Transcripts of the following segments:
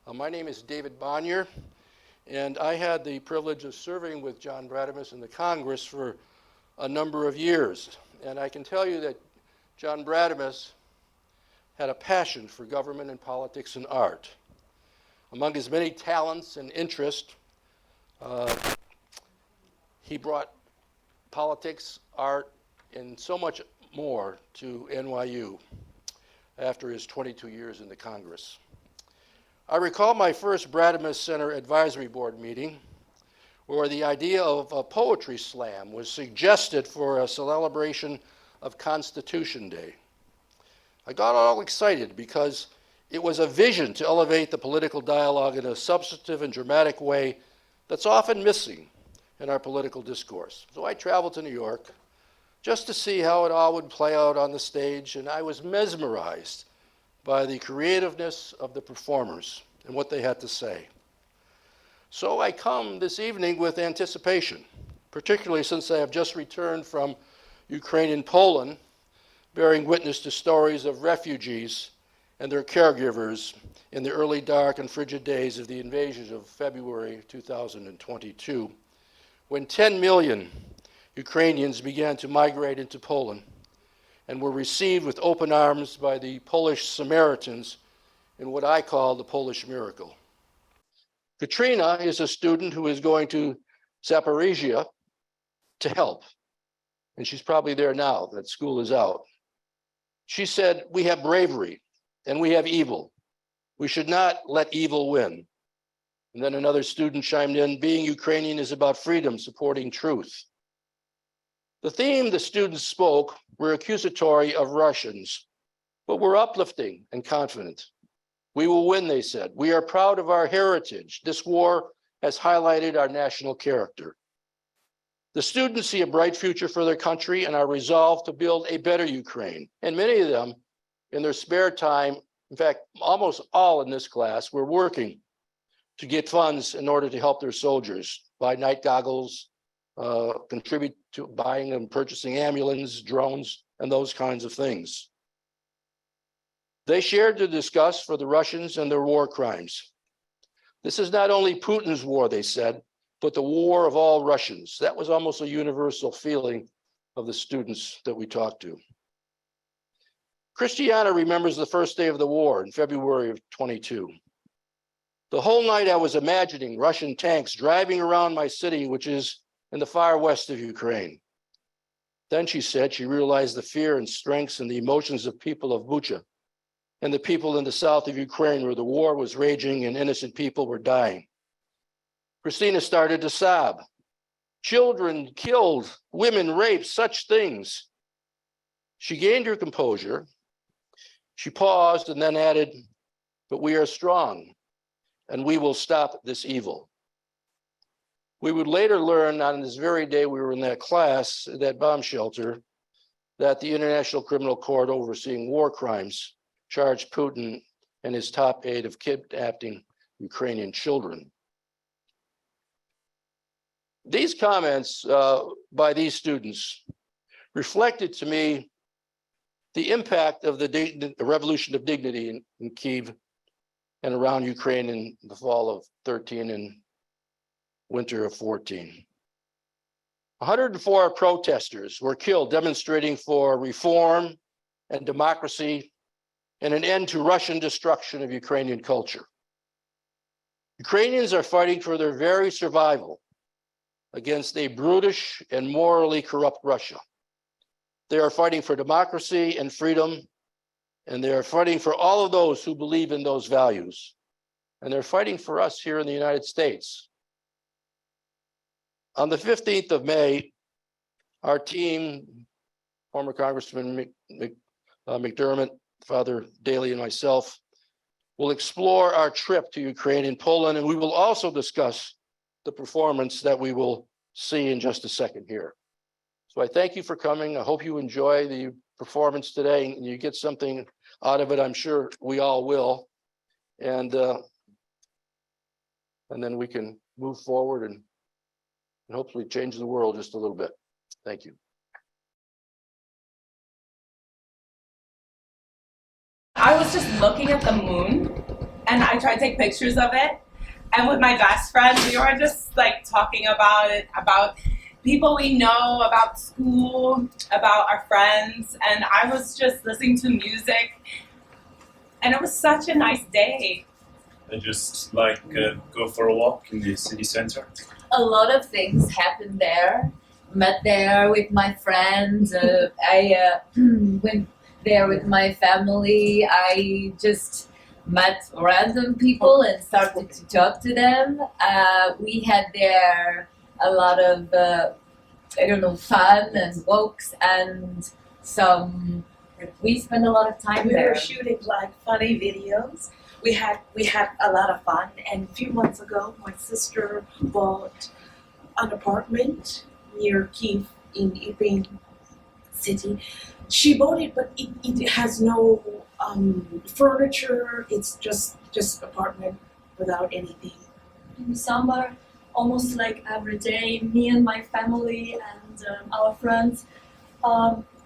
My name is David Bonnier, and I had the privilege of serving with John Bradimus in the Congress for a number of years. And I can tell you that John Bradimus had a passion for government and politics and art. Among his many talents and interests, he brought politics, art, and so much more to NYU after his 22 years in the Congress. I recall my first Bradimus Center Advisory Board meeting where the idea of a poetry slam was suggested for a celebration of Constitution Day. I got all excited because it was a vision to elevate the political dialogue in a substantive and dramatic way that's often missing in our political discourse. So I traveled to New York just to see how it all would play out on the stage, and I was mesmerized by the creativeness of the performers and what they had to say. So I come this evening with anticipation, particularly since I have just returned from Ukrainian Poland, bearing witness to stories of refugees and their caregivers in the early dark and frigid days of the invasion of February 2022, when 10 million Ukrainians began to migrate into Poland and were received with open arms by the Polish Samaritans in what I call the Polish miracle. Katrina is a student who is going to Zaporizhia to help, and she's probably there now that school is out. She said, "We have bravery and we have evil. We should not let evil win." And then another student chimed in, "Being Ukrainian is about freedom, supporting truth." The theme the students spoke were accusatory of Russians, but were uplifting and confident. "We will win," they said. "We are proud of our heritage. This war has highlighted our national character." The students see a bright future for their country and are resolved to build a better Ukraine. And many of them, in their spare time, in fact, almost all in this class, were working to get funds in order to help their soldiers, buy night goggles, contribute to buying and purchasing ambulances, drones, and those kinds of things. They shared the disgust for the Russians and their war crimes. This is not only Putin's war, they said, but the war of all Russians. That was almost a universal feeling of the students that we talked to. Christiana remembers the first day of the war in February of 22. "The whole night I was imagining Russian tanks driving around my city, which is in the far west of Ukraine. Then," she said, she realized the fear and strengths and the emotions of people of Bucha and the people in the south of Ukraine where the war was raging and innocent people were dying. Christina started to sob. Children killed, women raped, such things. She gained her composure. She paused and then added, "But we are strong and we will stop this evil." We would later learn on this very day we were in that class, that bomb shelter, that the International Criminal Court overseeing war crimes charged Putin and his top aide of kidnapping Ukrainian children. These comments by these students reflected to me the impact of the Revolution of Dignity in Kyiv and around Ukraine in the fall of 13 and winter of 14. 104 protesters were killed demonstrating for reform and democracy and an end to Russian destruction of Ukrainian culture. Ukrainians are fighting for their very survival against a brutish and morally corrupt Russia. They are fighting for democracy and freedom, and they are fighting for all of those who believe in those values. And they're fighting for us here in the United States. On the 15th of May, our team, former Congressman McDermott, Father Daley, and myself, will explore our trip to Ukraine and Poland, and we will also discuss the performance that we will see in just a second here. So I thank you for coming. I hope you enjoy the performance today and you get something out of it. I'm sure we all will. And then we can move forward and hopefully change the world just a little bit. Thank you. I was just looking at the moon and I tried to take pictures of it. And with my best friend, we were just like talking about it, about people we know, about school, about our friends, and I was just listening to music, and it was such a nice day. And just like go for a walk in the city center. A lot of things happened there. Met there with my friends. I went there with my family. I just met random people and started to talk to them. We had there a lot of, fun and walks and we spent a lot of time We there. were shooting like funny videos. We had a lot of fun, and a few months ago, my sister bought an apartment near Kiev in Ukraine city. She bought it, but it has no furniture. It's just apartment without anything. In summer, almost like every day, me and my family and our friends,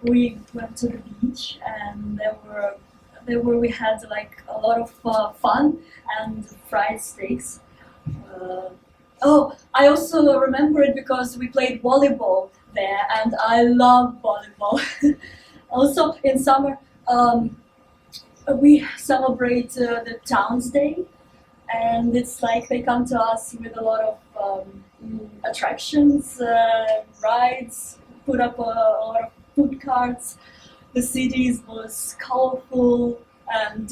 we went to the beach, and we had like a lot of fun and fried steaks. I also remember it because we played volleyball there, and I love volleyball. Also in summer, we celebrate the Town's Day, and it's like they come to us with a lot of attractions, rides, put up a lot of food carts. The city was colorful, and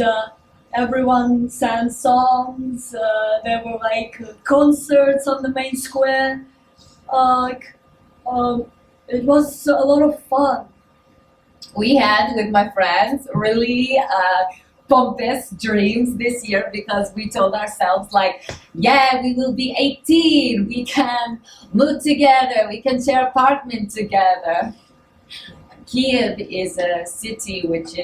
everyone sang songs. There were like concerts on the main square. It was a lot of fun. We had with my friends really pompous dreams this year because we told ourselves like, yeah, we will be 18, we can move together, we can share apartment together. Kiev is a city which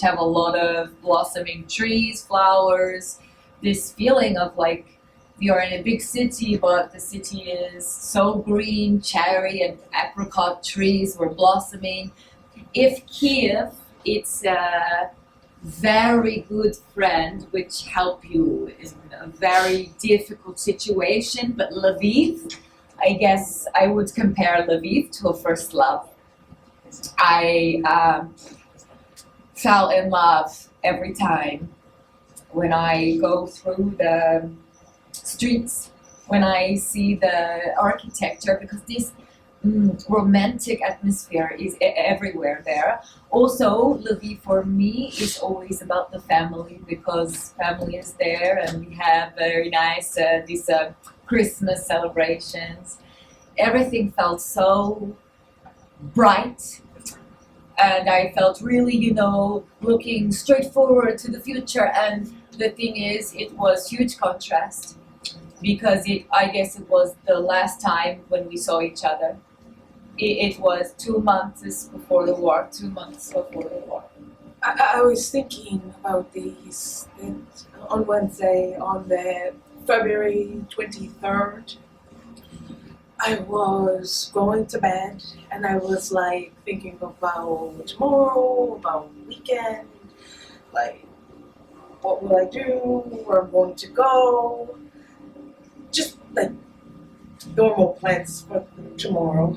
have a lot of blossoming trees, flowers, this feeling of like you're in a big city, but the city is so green, cherry and apricot trees were blossoming. If Kiev, it's a very good friend which help you in a very difficult situation, but Lviv, I guess I would compare Lviv to a first love. I fell in love every time when I go through the streets, when I see the architecture, because this romantic atmosphere is everywhere there. Also, Lviv for me is always about the family, because family is there and we have very nice these Christmas celebrations. Everything felt so bright, and I felt really, looking straight forward to the future. And the thing is, it was huge contrast, because I guess it was the last time when we saw each other. It was 2 months before the war, 2 months before the war. I was thinking about this on Wednesday, on the February 23rd. I was going to bed and I was like thinking about tomorrow, about weekend, like what will I do, where I'm going to go, just like normal plans for tomorrow.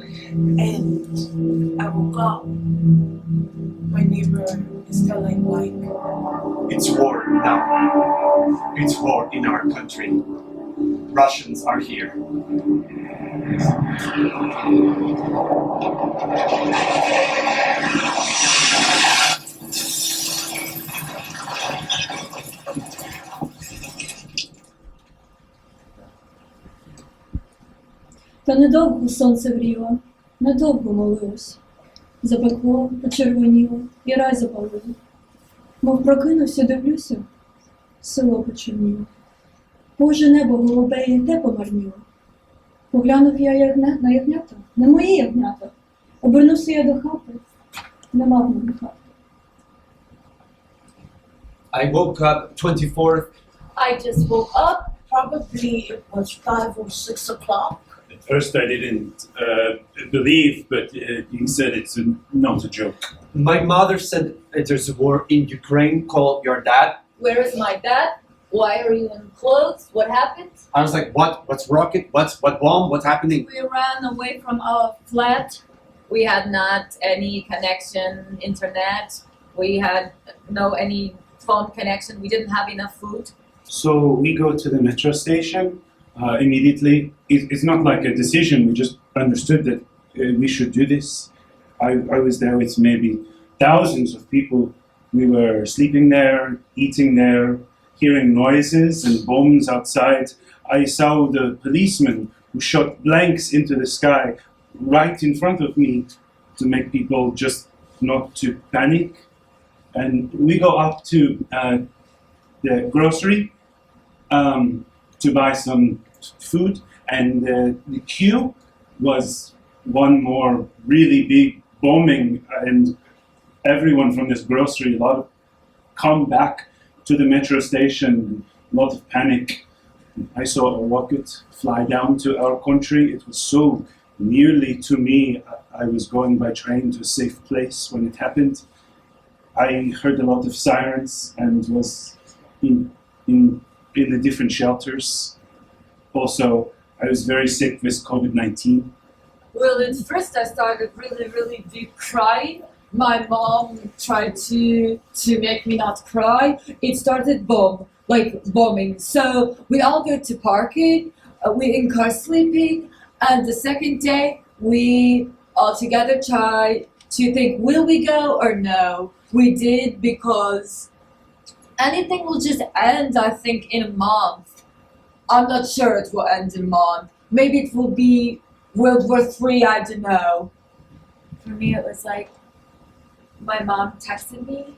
And I woke up, my neighbor is telling like, it's war now. It's war in our country. Russians are here. Та недовго сонце гріло, недовго молилось. Запекло, почервоніло і рай запалило. Мов прокинувся, дивлюся, село почерніло. Боже, небо голубе, де помарніло. Поглянув я на ягнята, не мої ягнята. Обернувся я до хати, нема в мене хати. I woke up 24th. I just woke up. probably it was 5 or 6 o'clock. At first I didn't believe, but he said not a joke. My mother said there's a war in Ukraine. Call your dad. where is my dad? Why are you in clothes? What happened? I was like, what's rocket? What bomb? What's happening? We ran away from our flat. We had not any connection, internet. We had no any phone connection. We didn't have enough food. So we go to the metro station immediately. It's not like a decision. We just understood that we should do this. I was there with maybe thousands of people. We were sleeping there, eating there, hearing noises and bombs outside. I saw the policeman who shot blanks into the sky right in front of me to make people just not to panic. And we go up to the grocery to buy some food, and the queue was one more really big bombing, and everyone from this grocery, a lot of come back to the metro station, a lot of panic. I saw a rocket fly down to our country. It was so nearly to me. I was going by train to a safe place when it happened. I heard a lot of sirens and was in the different shelters. Also, I was very sick with COVID-19. Well, at first I started really deep crying. My mom tried to make me not cry. It started bombing. So we all go to parking. We in car sleeping. And the second day, we all together try to think, will we go or no? We did, because anything will just end, I think, in a month. I'm not sure it will end in a month. Maybe it will be World War III, I don't know. For me, it was like, my mom texted me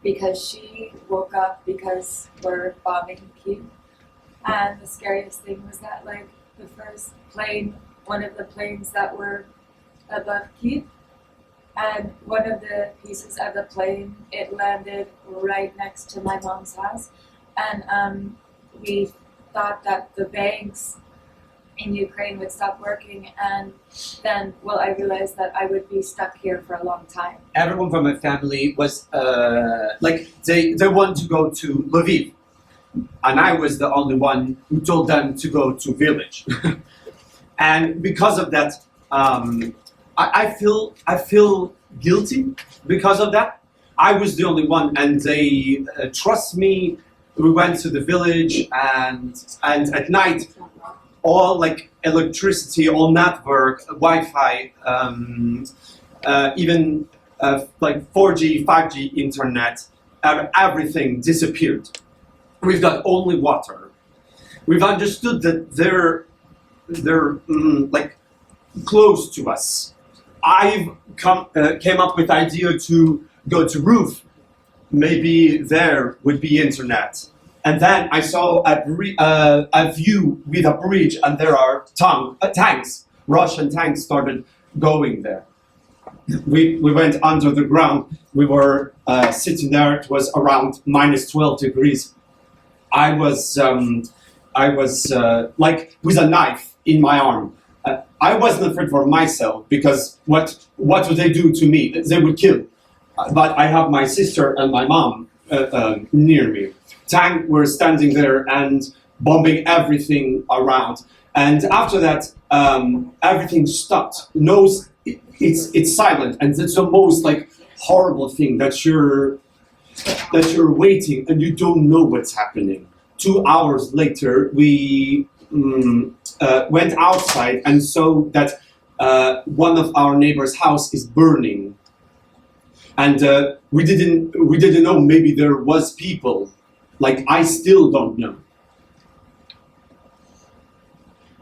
because she woke up because we're bombing Kyiv. And the scariest thing was that, like, the first plane, one of the planes that were above Kyiv, and one of the pieces of the plane, it landed right next to my mom's house. And we thought that the banks in Ukraine would stop working, and then, well, I realized that I would be stuck here for a long time. Everyone from my family was they wanted to go to Lviv, and I was the only one who told them to go to village. And because of that, I feel guilty because of that. I was the only one, and they trust me. We went to the village, and at night, all like electricity, all network, Wi-Fi, even like 4G, 5G internet, everything disappeared. We've got only water. We've understood that they're like close to us. I've came up with the idea to go to roof. Maybe there would be internet. And then I saw a view with a bridge, and there are tanks. Russian tanks started going there. We went under the ground. We were sitting there. It was around minus 12 degrees. I was like with a knife in my arm. I wasn't afraid for myself, because what would they do to me? They would kill. But I have my sister and my mom near me. Tanks were standing there and bombing everything around. And after that, everything stopped. It's silent, and it's the most like horrible thing that you're waiting and you don't know what's happening. 2 hours later, we went outside and saw that one of our neighbor's house is burning. And we didn't know, maybe there was people. Like, I still don't know.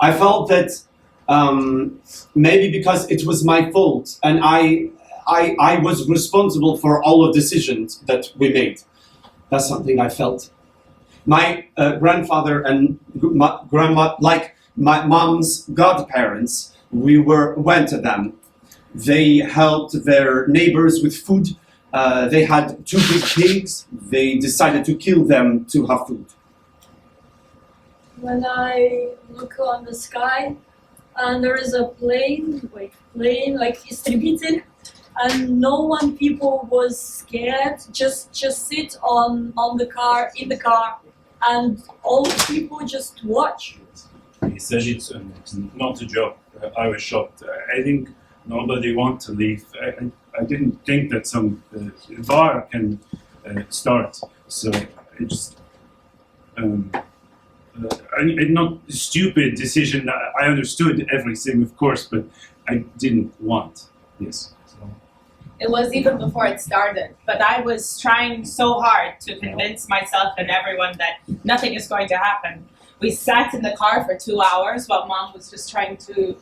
I felt that maybe because it was my fault, and I was responsible for all the decisions that we made. That's something I felt. My grandfather and my grandma, like my mom's godparents, we went to them. They helped their neighbors with food. They had 2 big pigs. They decided to kill them to have food. When I look on the sky, and there is a plane like истребитель, and no one people was scared. Just sit on the car, in the car, and all the people just watch. He said it's not a job. I was shocked. I think nobody wants to leave. I didn't think that some war can start. So it's not a stupid decision. I understood everything, of course, but I didn't want this. So. It was even before it started, but I was trying so hard to convince myself and everyone that nothing is going to happen. We sat in the car for 2 hours while Mom was just trying to,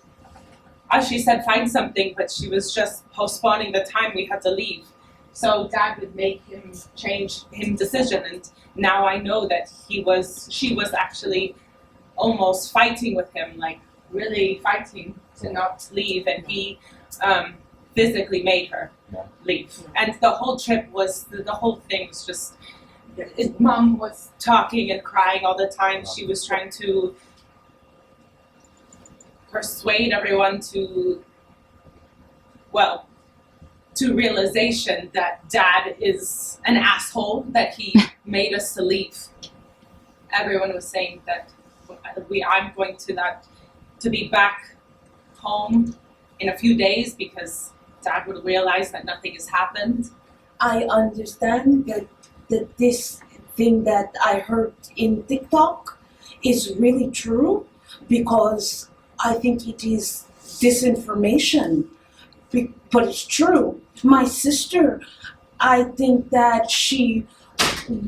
as she said, find something, but she was just postponing the time we had to leave. So Dad would make him change his decision, and now I know that she was actually almost fighting with him, like really fighting to not leave, and he physically made her leave. And the whole trip was, the whole thing was just, Mom was talking and crying all the time. She was trying to persuade everyone to realization that Dad is an asshole, that he made us to leave. Everyone was saying that I'm going to be back home in a few days because Dad will realize that nothing has happened. I understand that this thing that I heard in TikTok is really true, because I think it is disinformation, but it's true. My sister, I think that she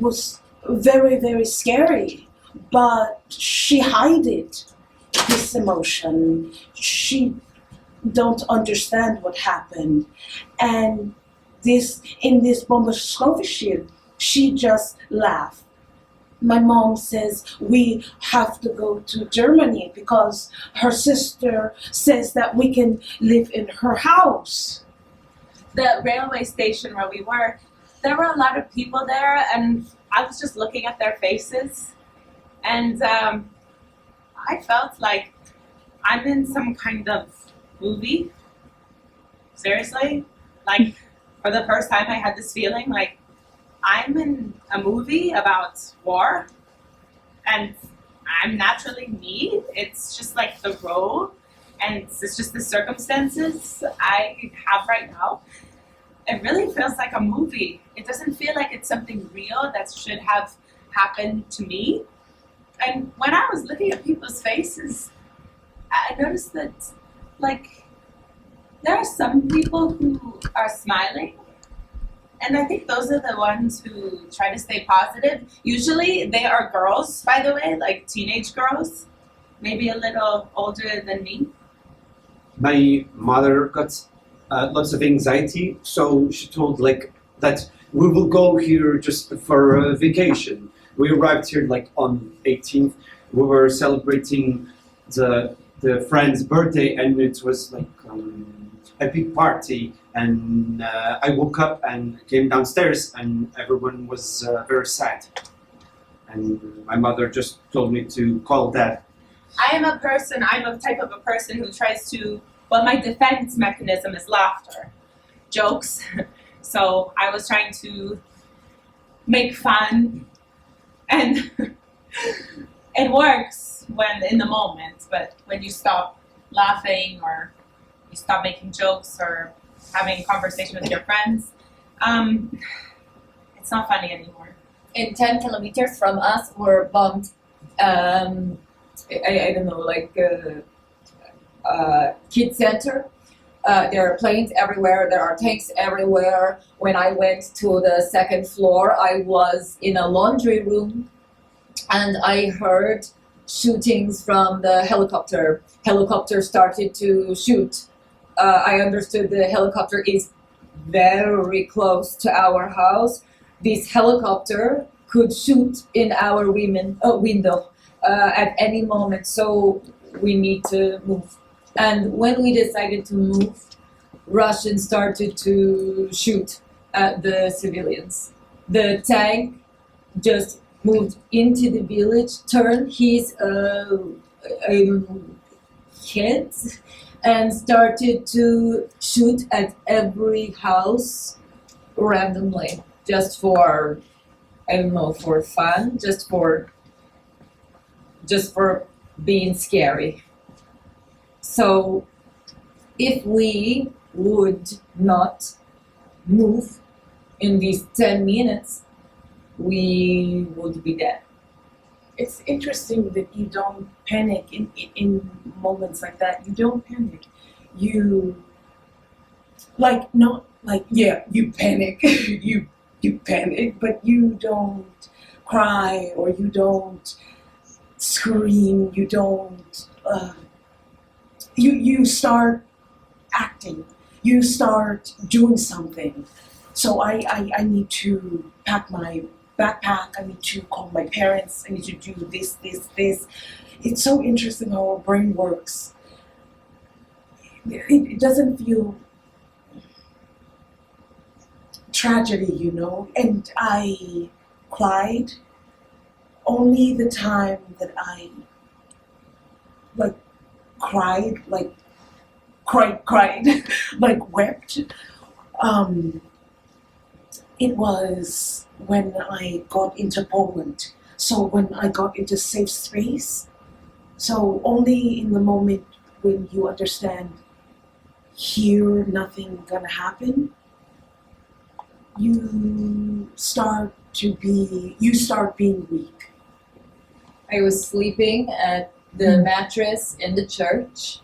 was very, very scary, but she hid it, this emotion. She don't understand what happened. And in this bomboscopy, she just laughed. My mom says we have to go to Germany because her sister says that we can live in her house. The railway station where we were, there were a lot of people there, and I was just looking at their faces, and I felt like I'm in some kind of movie. Seriously, like for the first time I had this feeling like I'm in a movie about war, and I'm naturally me. It's just like the role, and it's just the circumstances I have right now. It really feels like a movie. It doesn't feel like it's something real that should have happened to me. And when I was looking at people's faces, I noticed that, like, there are some people who are smiling, and I think those are the ones who try to stay positive. Usually they are girls, by the way, like teenage girls, maybe a little older than me. My mother got lots of anxiety, so she told that we will go here just for a vacation. We arrived here on 18th. We were celebrating the friend's birthday, and it was a big party. And I woke up and came downstairs, and everyone was very sad. And my mother just told me to call Dad. I'm a type of a person who tries to, my defense mechanism is laughter, jokes. So I was trying to make fun, and it works when in the moment, but when you stop laughing or you stop making jokes or having a conversation with your friends, it's not funny anymore. In 10 kilometers from us were bombed, I don't know, kids center. There are planes everywhere, there are tanks everywhere. When I went to the second floor, I was in a laundry room, and I heard shootings from the helicopter. Helicopter started to shoot. I understood the helicopter is very close to our house. This helicopter could shoot in our window at any moment, so we need to move. And when we decided to move, Russians started to shoot at the civilians. The tank just moved into the village, turned his kids and started to shoot at every house randomly, just for, I don't know, for fun, just for being scary. So if we would not move in these 10 minutes, we would be dead. It's interesting that you don't panic in moments like that. You don't panic. You you panic. you panic, but you don't cry or you don't scream. You don't. You start acting. You start doing something. So I need to pack my backpack, I need to call my parents, I need to do this. It's so interesting how our brain works. It doesn't feel tragedy, you know, and I cried only the time that I cried, like wept. It was when I got into Poland. So when I got into safe space. So only in the moment when you understand here nothing gonna happen, you start being weak. I was sleeping at the mattress in the church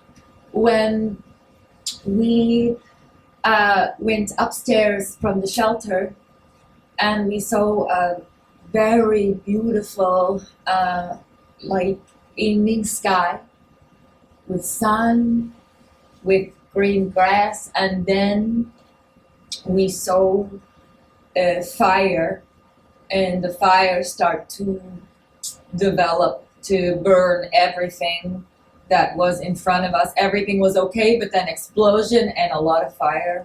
when we went upstairs from the shelter, and we saw a very beautiful evening sky with sun, with green grass, and then we saw a fire, and the fire started to develop, to burn everything that was in front of us. Everything was okay, but then explosion and a lot of fire.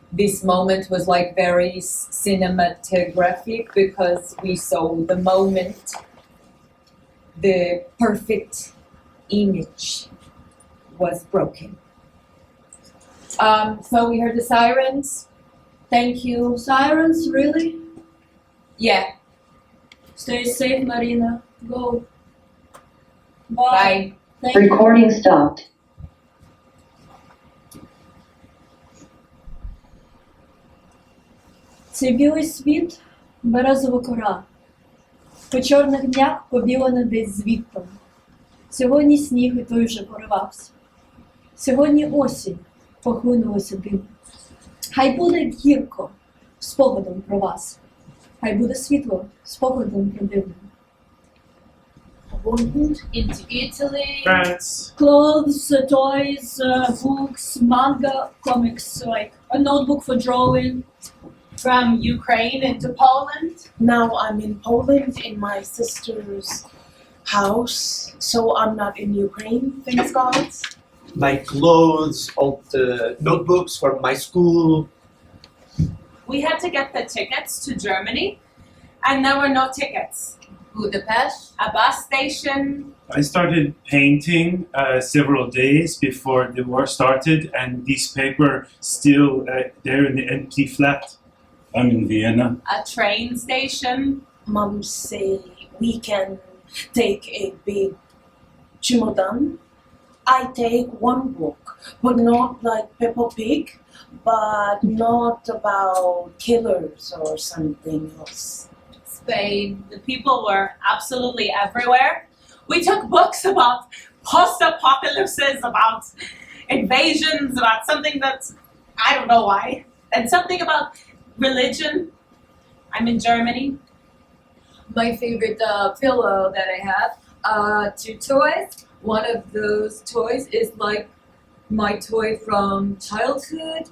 This moment was like very cinematographic because we saw the moment, the perfect image was broken. So we heard the sirens. Thank you. Sirens, really? Yeah. Stay safe, Marina. Go. Bye. Bye. Thank you. Recording stopped. Цей білий світ – березова кора. По чорних днях побілена десь звідти. Сьогодні сніг і той вже поривався. Сьогодні осінь похлинулася дим. Хай буде гірко спогадом про вас. Хай буде світло спогадом про дивне. Into Italy. France. Clothes, toys, books, manga, comics, like a notebook for drawing. From Ukraine into Poland. Now I'm in Poland in my sister's house, so I'm not in Ukraine, thanks God. My clothes, all the notebooks for my school. We had to get the tickets to Germany, and there were no tickets. Budapest. A bus station. I started painting several days before the war started, and this paper still there in the empty flat. I'm in Vienna. A train station. Mom say we can take a big chimodan. I take one book, but not like Peppa Pig, but not about killers or something else. Spain. The people were absolutely everywhere. We took books about post-apocalypses, about invasions, about something that's, I don't know why, and something about religion. I'm in Germany. My favorite pillow that I have, 2 toys. One of those toys is like my toy from childhood.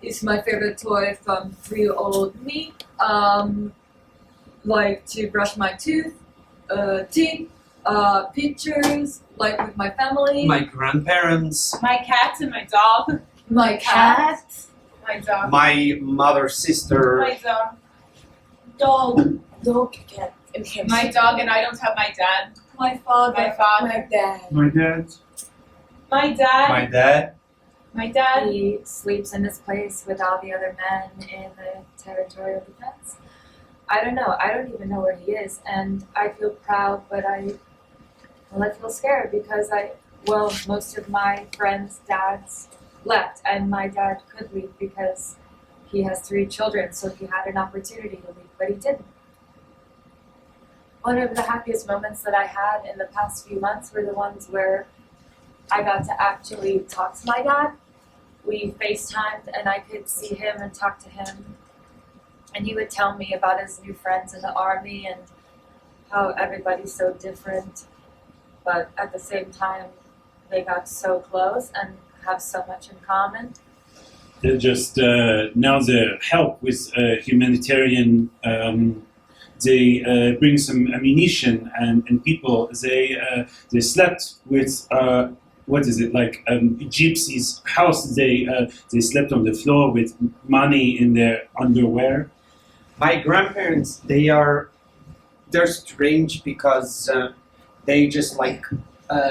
It's my favorite toy from 3-year-old me. Like to brush my teeth, pictures, like with my family. My grandparents. My cat and my dog. My cat. My dog. My mother's sister. My dog. Dog, cat, and hamster. My dog, and I don't have my dad. My father. My father. My dad. My dad. My dad. My dad. My dad. He sleeps in this place with all the other men in the territorial defense. I don't know. I don't even know where he is, and I feel proud, but I feel scared because most of my friends' dads left, and my dad could leave because he has 3 children, so he had an opportunity to leave, but he didn't. One of the happiest moments that I had in the past few months were the ones where I got to actually talk to my dad. We FaceTimed and I could see him and talk to him. And he would tell me about his new friends in the army and how everybody's so different. But at the same time, they got so close and have so much in common. They just now the help with humanitarian. They bring some ammunition and people. They slept with what is it like gypsies' house? They slept on the floor with money in their underwear. My grandparents, they're strange because they just like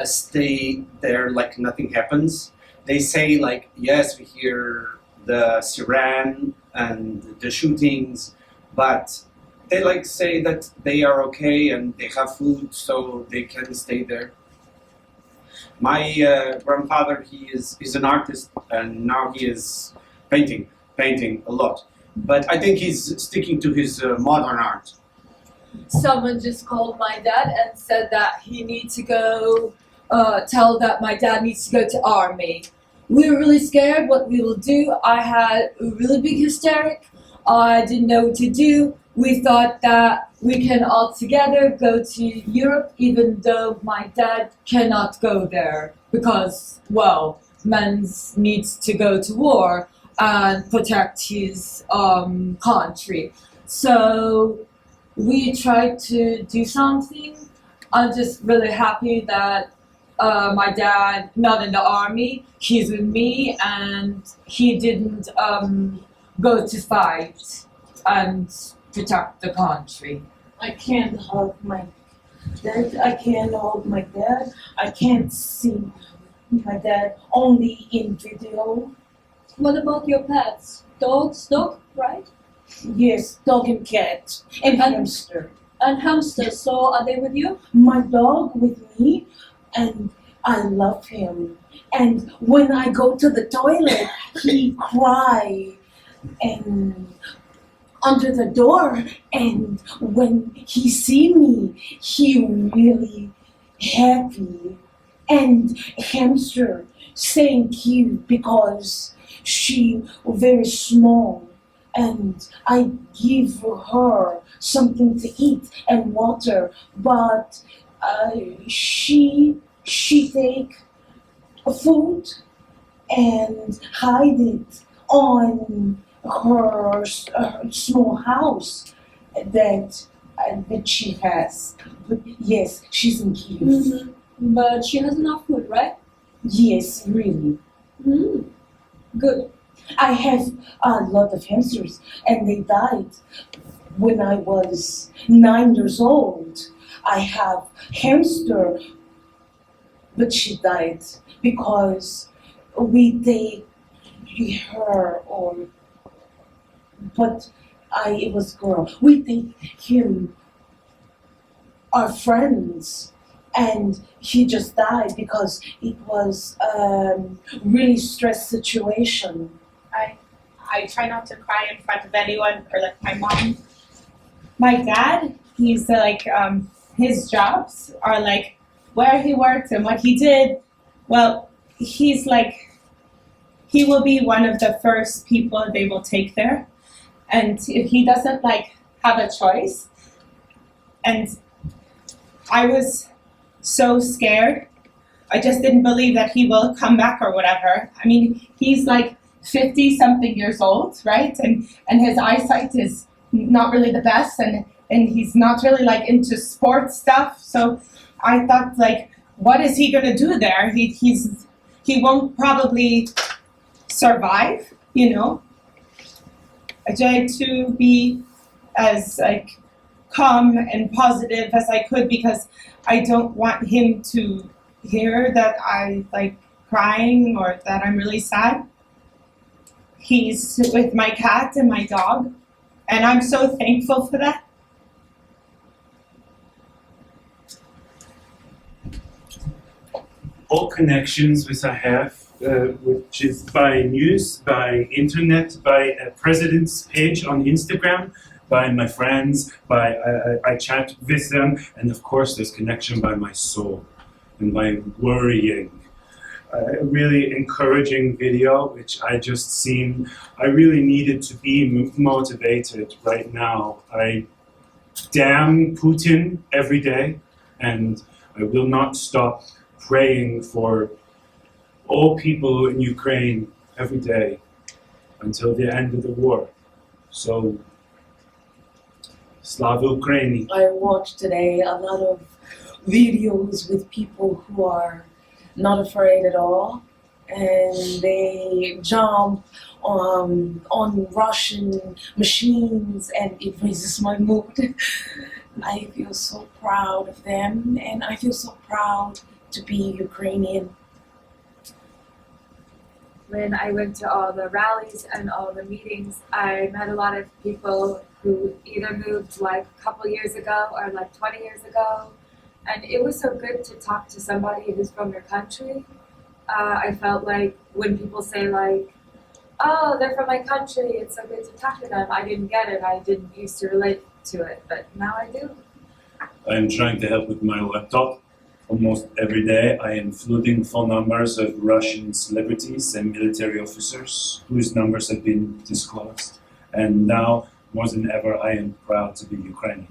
stay there like nothing happens. They say like, yes, we hear the siren and the shootings, but they like say that they are okay and they have food, so they can stay there. My grandfather, he's an artist, and now he is painting a lot. But I think he's sticking to his modern art. Someone just called my dad and said that he needs to go, tell that my dad needs to go to army. We were really scared what we will do. I had a really big hysteric. I didn't know what to do. We thought that we can all together go to Europe, even though my dad cannot go there because, well, man needs to go to war and protect his country. So we tried to do something. I'm just really happy that my dad, not in the army, he's with me and he didn't go to fight and protect the country. I can't hug my dad. I can't hold my dad. I can't see my dad only in video. What about your pets? Dog, right? Yes, dog and cat and hamster. And hamsters, so are they with you? My dog with me, and I love him. And when I go to the toilet, he cry and under the door, and when he see me, he really happy. And hamster thank you because she very small, and I give her something to eat and water, but she take food and hide it on her small house that she has. But yes, she's in Kiev. Mm-hmm. But she has enough food, right? Yes, really. Mm. Good. I have a lot of hamsters, and they died when I was 9 years old. I have hamster, but she died because we take her but it was girl. We take him, our friends, and he just died because it was really stress situation. I try not to cry in front of anyone or like my mom. My dad, he's like his jobs are like where he worked and what he did. Well, he's like he will be one of the first people they will take there, and he doesn't like have a choice. And I was so scared. I just didn't believe that he will come back or whatever. I mean, he's like 50-something years old, right? And his eyesight is not really the best, and he's not really like into sports stuff. So I thought, like, what is he gonna do there? He won't probably survive, you know. I tried to be as like calm and positive as I could because I don't want him to hear that I like crying or that I'm really sad. He's with my cat and my dog, and I'm so thankful for that. All connections which I have, which is by news, by internet, by a president's page on Instagram, by my friends, by I chat with them, and of course there's connection by my soul and by worrying. A really encouraging video, which I just seen. I really needed to be motivated right now. I damn Putin every day, and I will not stop praying for all people in Ukraine every day until the end of the war. So, Slava Ukraini. I watched today a lot of videos with people who are not afraid at all, and they jump on Russian machines, and it raises my mood. I feel so proud of them, and I feel so proud to be Ukrainian. When I went to all the rallies and all the meetings, I met a lot of people who either moved like a couple years ago or like 20 years ago. And it was so good to talk to somebody who's from your country. I felt like when people say like, oh, they're from my country, it's so good to talk to them. I didn't get it. I didn't used to relate to it, but now I do. I'm trying to help with my laptop. Almost every day I am flooding phone numbers of Russian celebrities and military officers whose numbers have been disclosed. And now, more than ever, I am proud to be Ukrainian.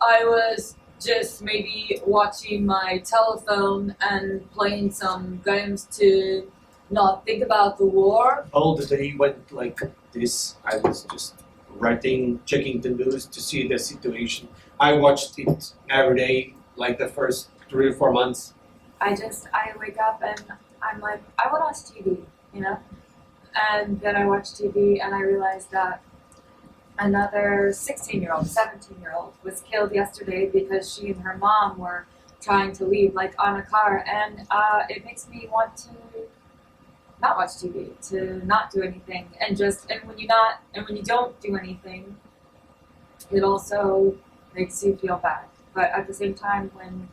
I was just maybe watching my telephone and playing some games to not think about the war. All the day went like this. I was just writing, checking the news to see the situation. I watched it every day, like the first 3 or 4 months. I wake up and I'm like, I want to watch TV, you know? And then I watch TV and I realize that another 16-year-old, 17-year-old was killed yesterday because she and her mom were trying to leave, like on a car. And it makes me want to not watch TV, to not do anything. And when you don't do anything, it also makes you feel bad. But at the same time, when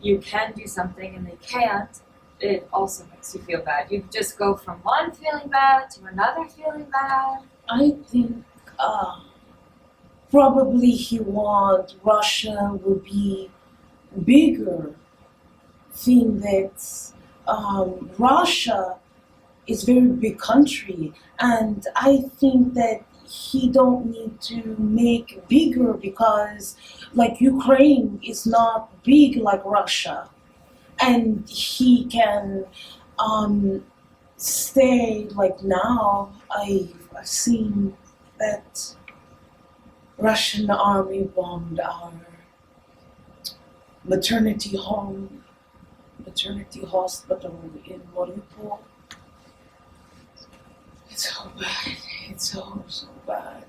you can do something and they can't, it also makes you feel bad. You just go from one feeling bad to another feeling bad. I think probably he want Russia will be bigger. Thing that Russia is very big country, and I think that he don't need to make bigger because like Ukraine is not big like Russia, and he can stay like now. I've seen that Russian army bombed our maternity hospital in Mariupol. It's so bad. It's so bad.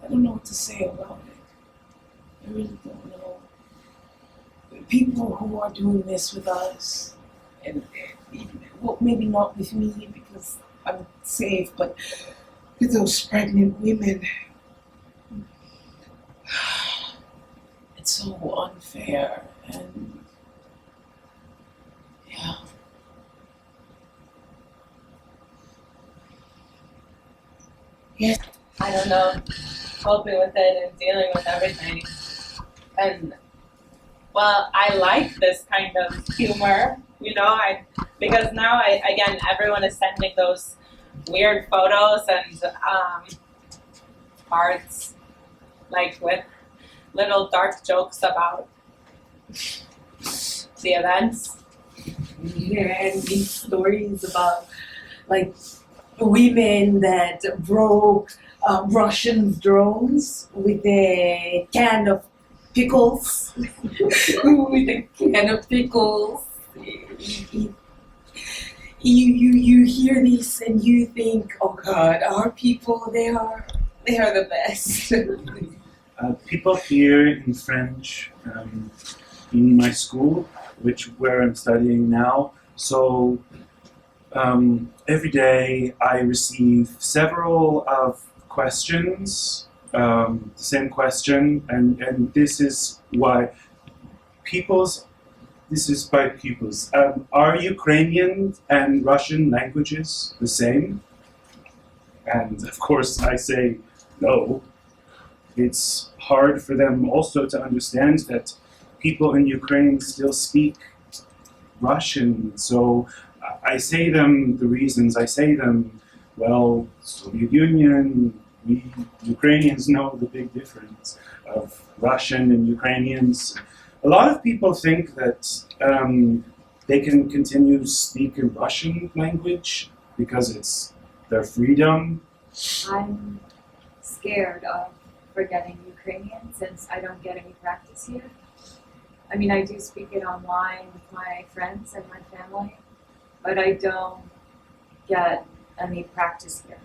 I don't know what to say about it. I really don't know. People who are doing this with us, and well, maybe not with me because I'm safe, but with those pregnant women, it's so unfair, and yeah. Yeah. I don't know, coping with it and dealing with everything. And well, I like this kind of humor, you know, because now again, everyone is sending those weird photos and hearts, like with little dark jokes about the events. Yeah, and these stories about like women that broke Russian drones with a can of pickles. With a can of pickles. You hear this and you think, oh God, our people, they are They are the best. People here in French in my school, where I'm studying now. So every day I receive several of questions, the same question, and this is why this is by pupils. Are Ukrainian and Russian languages the same? And of course I say no. It's hard for them also to understand that people in Ukraine still speak Russian. So I say them the reasons. I say them, well, Soviet Union, we Ukrainians know the big difference of Russian and Ukrainians. A lot of people think that they can continue to speak in Russian language because it's their freedom. I'm scared of forgetting Ukrainian since I don't get any practice here. I mean, I do speak it online with my friends and my family, but I don't get any practice here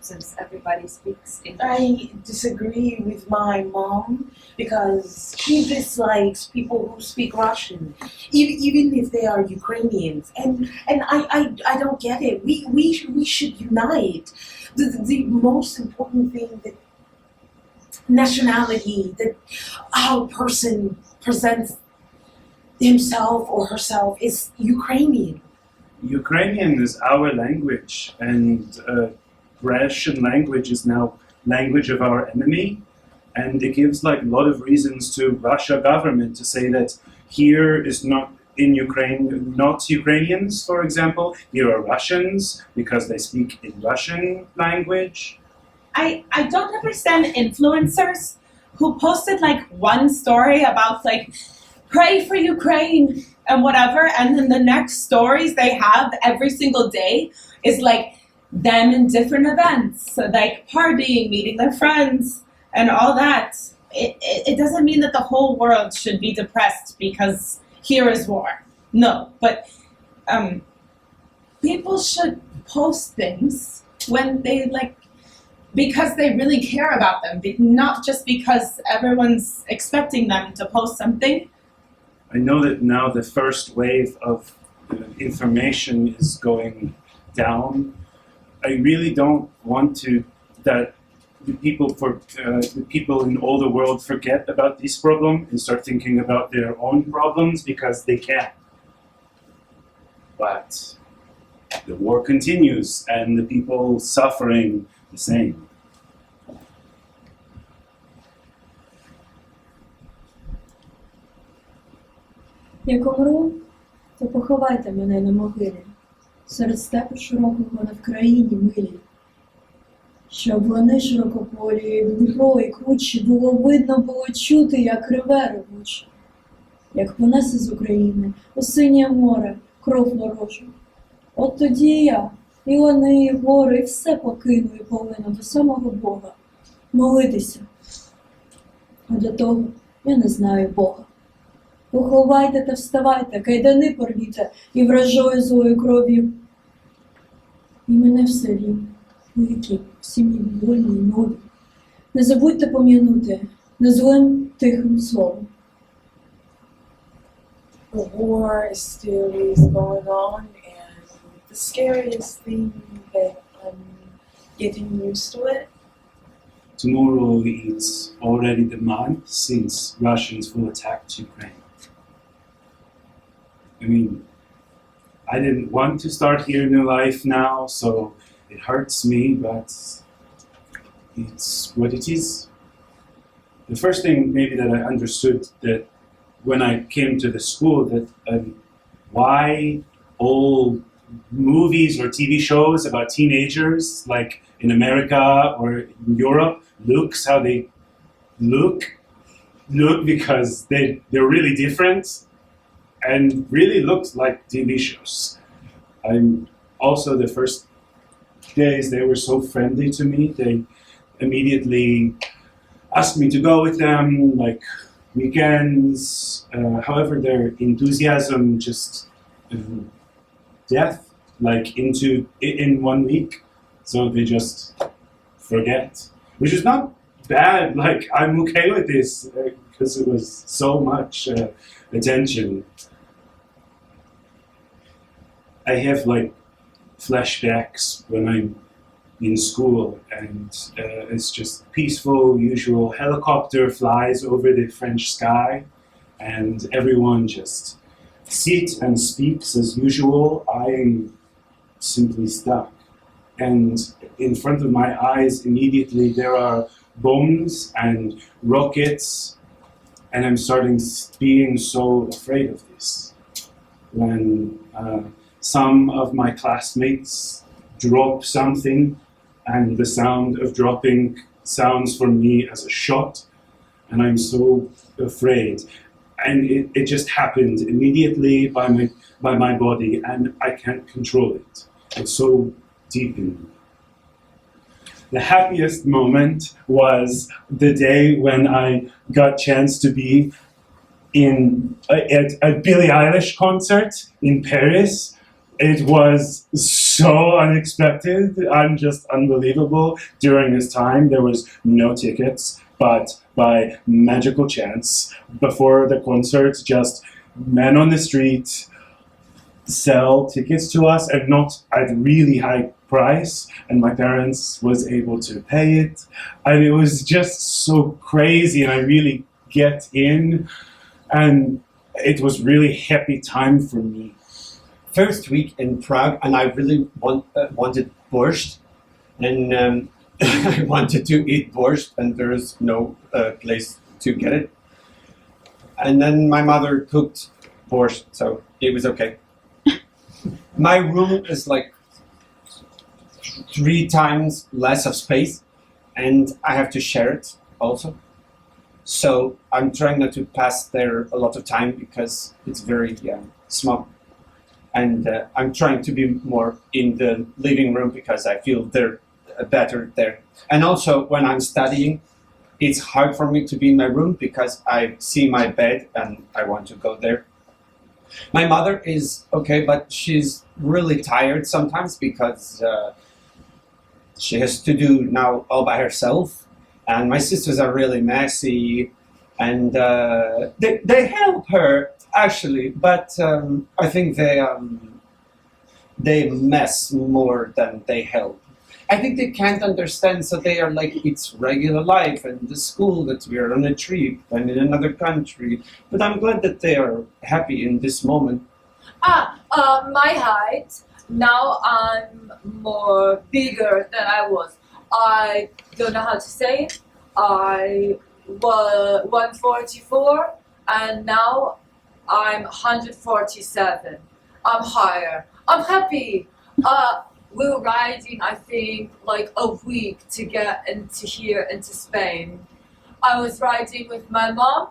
since everybody speaks English. I disagree with my mom because she dislikes people who speak Russian, even if they are Ukrainians. And I don't get it. We should unite. The most important thing that nationality, that how a person presents himself or herself is Ukrainian. Ukrainian is our language, and Russian language is now language of our enemy, and it gives like a lot of reasons to Russia government to say that here is not in Ukraine, not Ukrainians, for example. Here are Russians because they speak in Russian language. I don't understand influencers who posted like one story about like pray for Ukraine and whatever, and then the next stories they have every single day is like them in different events, so like partying, meeting their friends, and all that. It doesn't mean that the whole world should be depressed because here is war. No, but people should post things when they like, because they really care about them, not just because everyone's expecting them to post something. I know that now the first wave of information is going down. I really don't want that the people in all the world forget about this problem and start thinking about their own problems because they can. But the war continues and the people suffering the same. Як умру, то поховайте мене на могилі, серед степу широкого на Вкраїні милі, щоб вони широкополі, Дніпро і кручі було видно, було чути, як реве ревуче, як понесе з України у синє море кров ворожу. От тоді я, і вони, і гори, і все покину і повинна до самого Бога молитися. А для того я не знаю Бога. Поховайте та вставайте, кайдани порвіте і вражою злою кров'ю. І мене в селі, у віки, в сім'ї вільній нові. Не забудьте пом'янути не злим тихим словом. The war still is going on, and the scariest thing that I'm getting used to it. Tomorrow is already the month since Russians will attack Ukraine. I mean, I didn't want to start here a new life now, so it hurts me, but it's what it is. The first thing maybe that I understood that when I came to the school, that why all movies or TV shows about teenagers, like in America or in Europe, looks how they look because they're really different and really looked like TV shows. I'm also the first days they were so friendly to me. They immediately asked me to go with them, like weekends. However, their enthusiasm just death, like in 1 week. So they just forget. which is not bad. Like, I'm okay with this because it was so much attention. I have like flashbacks when I'm in school, and it's just peaceful, usual helicopter flies over the French sky, and everyone just sits and speaks as usual. I'm simply stuck. And in front of my eyes, immediately, there are bombs and rockets, and I'm starting being so afraid of this. When some of my classmates drop something, and the sound of dropping sounds for me as a shot, and I'm so afraid. And it just happened immediately by my body, and I can't control it. It's so deep in me. The happiest moment was the day when I got chance to be at a Billie Eilish concert in Paris. It was so unexpected and just unbelievable. During this time, there was no tickets, but by magical chance, before the concert, just men on the street sell tickets to us, and not at really high price, and my parents was able to pay it, and it was just so crazy, and I really get in, and it was really happy time for me. First week in Prague, and I really wanted borscht, and I wanted to eat borscht, and there's no place to get it. And then my mother cooked borscht, so it was okay. My room is like 3 times less of space, and I have to share it also. So I'm trying not to pass there a lot of time because it's very small. And I'm trying to be more in the living room because I feel they're better there. And also when I'm studying, it's hard for me to be in my room because I see my bed and I want to go there. My mother is okay, but she's really tired sometimes because she has to do now all by herself. And my sisters are really messy, and they help her actually, but I think they mess more than they help. I think they can't understand, so they are like, it's regular life and the school, that we are on a trip and in another country. But I'm glad that they are happy in this moment. My height, now I'm more bigger than I was. I don't know how to say it. I was 144 and now I'm 147. I'm higher. I'm happy. We were riding, I think, like a week to get into here, into Spain. I was riding with my mom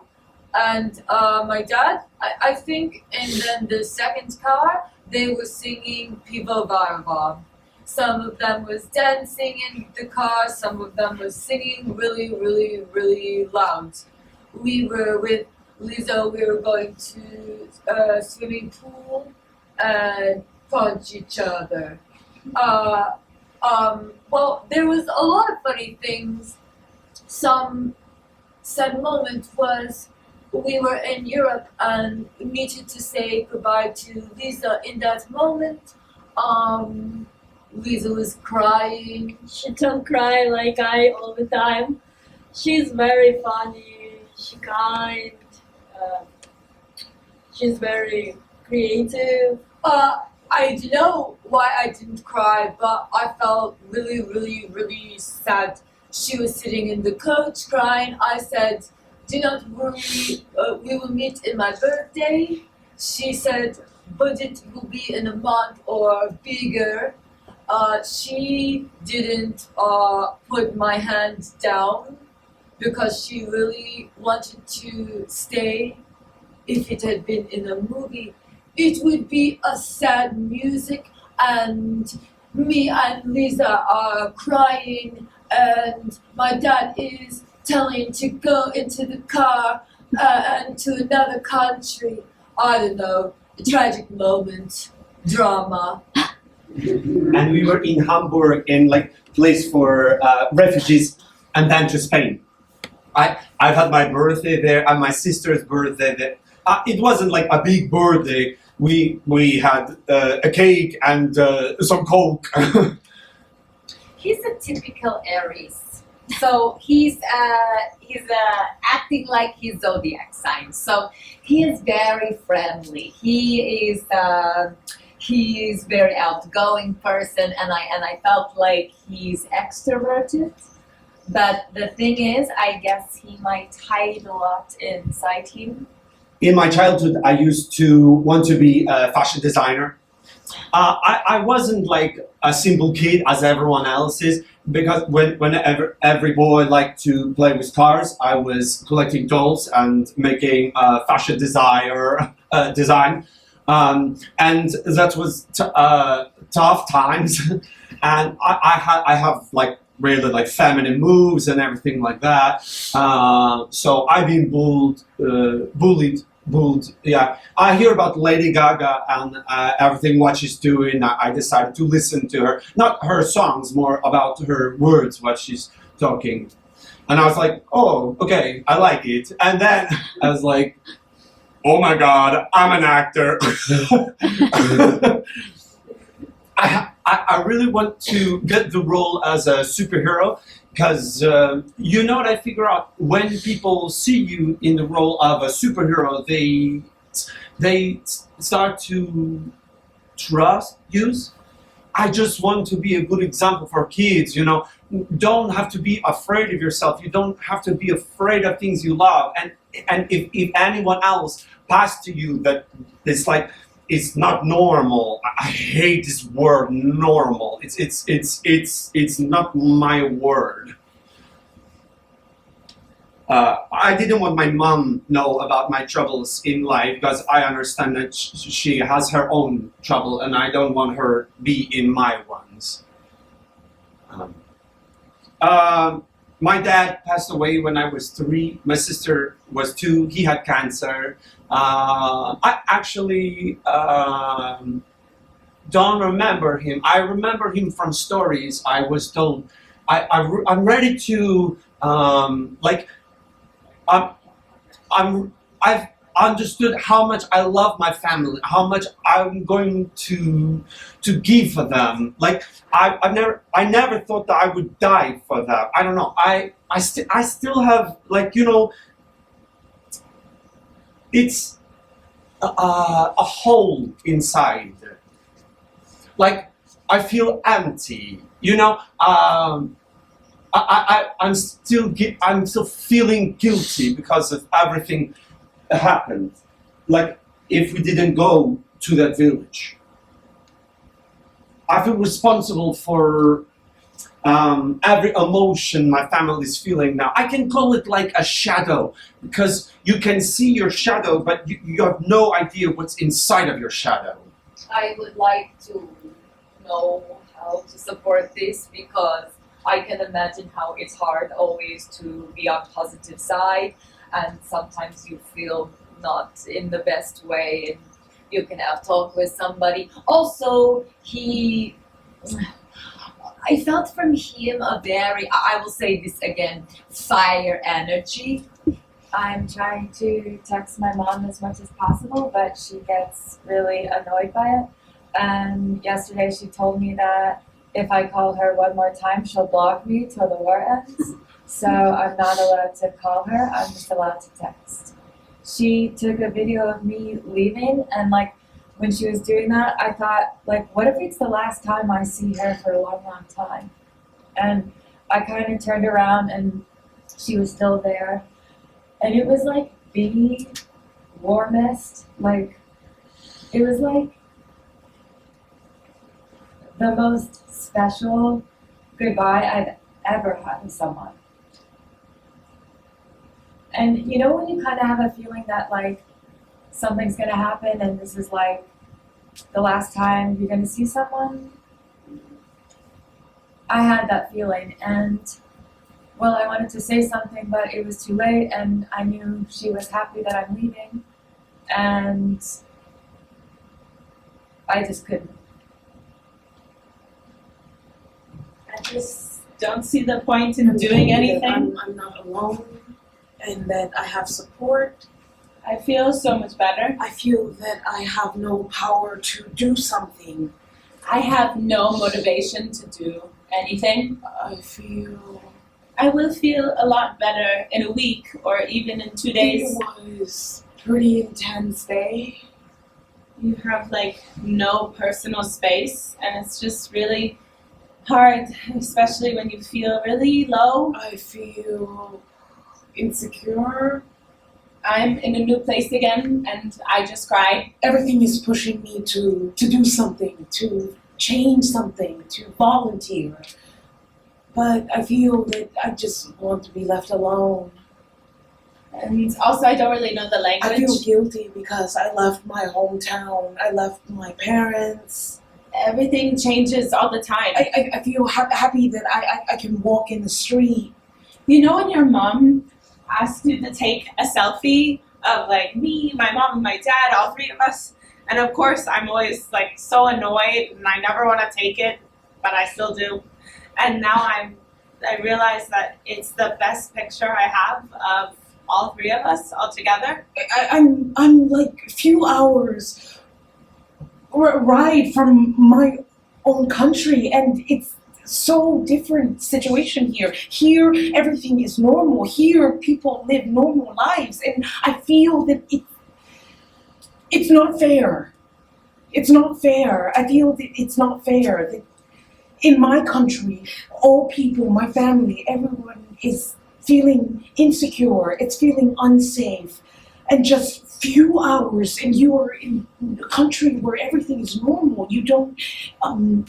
and my dad. I think, and then the second car, they were singing Pivo Barba. Some of them was dancing in the car, some of them was singing really, really, really loud. We were with Lisa, we were going to a swimming pool and punch each other. Well, there was a lot of funny things. Some sad moment was we were in Europe and we needed to say goodbye to Lisa. In that moment, Lisa was crying. She don't cry like I all the time. She's very funny, she's kind, she's very creative. I don't know why I didn't cry, but I felt really, really, really sad. She was sitting in the coach crying. I said, do not worry, we will meet in my birthday. She said, but it will be in a month or bigger. She didn't put my hand down because she really wanted to stay. If it had been in a movie, it would be a sad music and me and Lisa are crying and my dad is telling to go into the car and to another country. I don't know, a tragic moment, drama. And we were in Hamburg, in like place for refugees, and then to Spain. I've had my birthday there and my sister's birthday there. It wasn't like a big birthday. We had a cake and some Coke. He's a typical Aries. So he's acting like his zodiac sign. So he is very friendly. He is very outgoing person, and I felt like he's extroverted. But the thing is, I guess he might hide a lot inside him. In my childhood, I used to want to be a fashion designer. I wasn't like a simple kid as everyone else is, because whenever every boy liked to play with cars, I was collecting dolls and making fashion design. And that was tough times. And I have like really like feminine moves and everything like that. So I've been bullied. Yeah, I hear about Lady Gaga and everything what she's doing. I decided to listen to her, not her songs, more about her words, what she's talking. And I was like, oh, okay, I like it. And then I was like, oh my God, I'm an actor. I really want to get the role as a superhero, because you know what I figure out, when people see you in the role of a superhero, they start to trust you. I just want to be a good example for kids, you know. Don't have to be afraid of yourself. You don't have to be afraid of things you love. And if anyone else passed to you that it's like, it's not normal. I hate this word normal. It's not my word. I didn't want my mom know about my troubles in life, because I understand that she has her own trouble, and I don't want her be in my ones. My dad passed away when I was 3. My sister was 2. He had cancer. I actually don't remember him. I remember him from stories I was told. I'm ready to I've understood how much I love my family, how much I'm going to give for them. Like I never thought that I would die for them. I don't know. I still have, like, you know, it's a hole inside. Like I feel empty. You know. I'm still feeling guilty because of everything that happened. Like if we didn't go to that village, I feel responsible for every emotion my family is feeling now. I can call it like a shadow, because you can see your shadow, but you have no idea what's inside of your shadow. I would like to know how to support this, because I can imagine how it's hard always to be on positive side, and sometimes you feel not in the best way, and you can have talk with somebody. Also, I felt from him a very, I will say this again, fire energy. I'm trying to text my mom as much as possible, but she gets really annoyed by it. And yesterday she told me that if I call her one more time, she'll block me till the war ends. So I'm not allowed to call her, I'm just allowed to text. She took a video of me leaving, and like when she was doing that, I thought, like, what if it's the last time I see her for a long, long time? And I kind of turned around and she was still there. And it was like the warmest, like, it was like the most special goodbye I've ever had with someone. And you know when you kind of have a feeling that like something's gonna happen and this is like the last time you're gonna see someone? I had that feeling, and well, I wanted to say something, but it was too late, and I knew she was happy that I'm leaving, and I just couldn't. don't see the point in doing anything. I'm not alone, and that I have support. I feel so much better. I feel that I have no power to do something. I have no motivation to do anything. I will feel a lot better in a week or even in 2 days. It was a pretty intense day. You have like no personal space, and it's just really hard, especially when you feel really low. I feel insecure. I'm in a new place again, and I just cried. Everything is pushing me to do something, to change something, to volunteer. But I feel that I just want to be left alone. And also, I don't really know the language. I feel guilty because I left my hometown. I left my parents. Everything changes all the time. I feel happy that I can walk in the street. You know when your mom asks you to take a selfie of like me, my mom, and my dad, all three of us? And of course, I'm always like so annoyed, and I never want to take it, but I still do. And now I realize that it's the best picture I have of all three of us all together. I'm like a few hours ride from my own country, and it's so different situation here. Here, everything is normal. Here, people live normal lives, and I feel that it's not fair. It's not fair. I feel that it's not fair. That in my country, all people, my family, everyone is feeling insecure. It's feeling unsafe, and just few hours, and you are in a country where everything is normal. You don't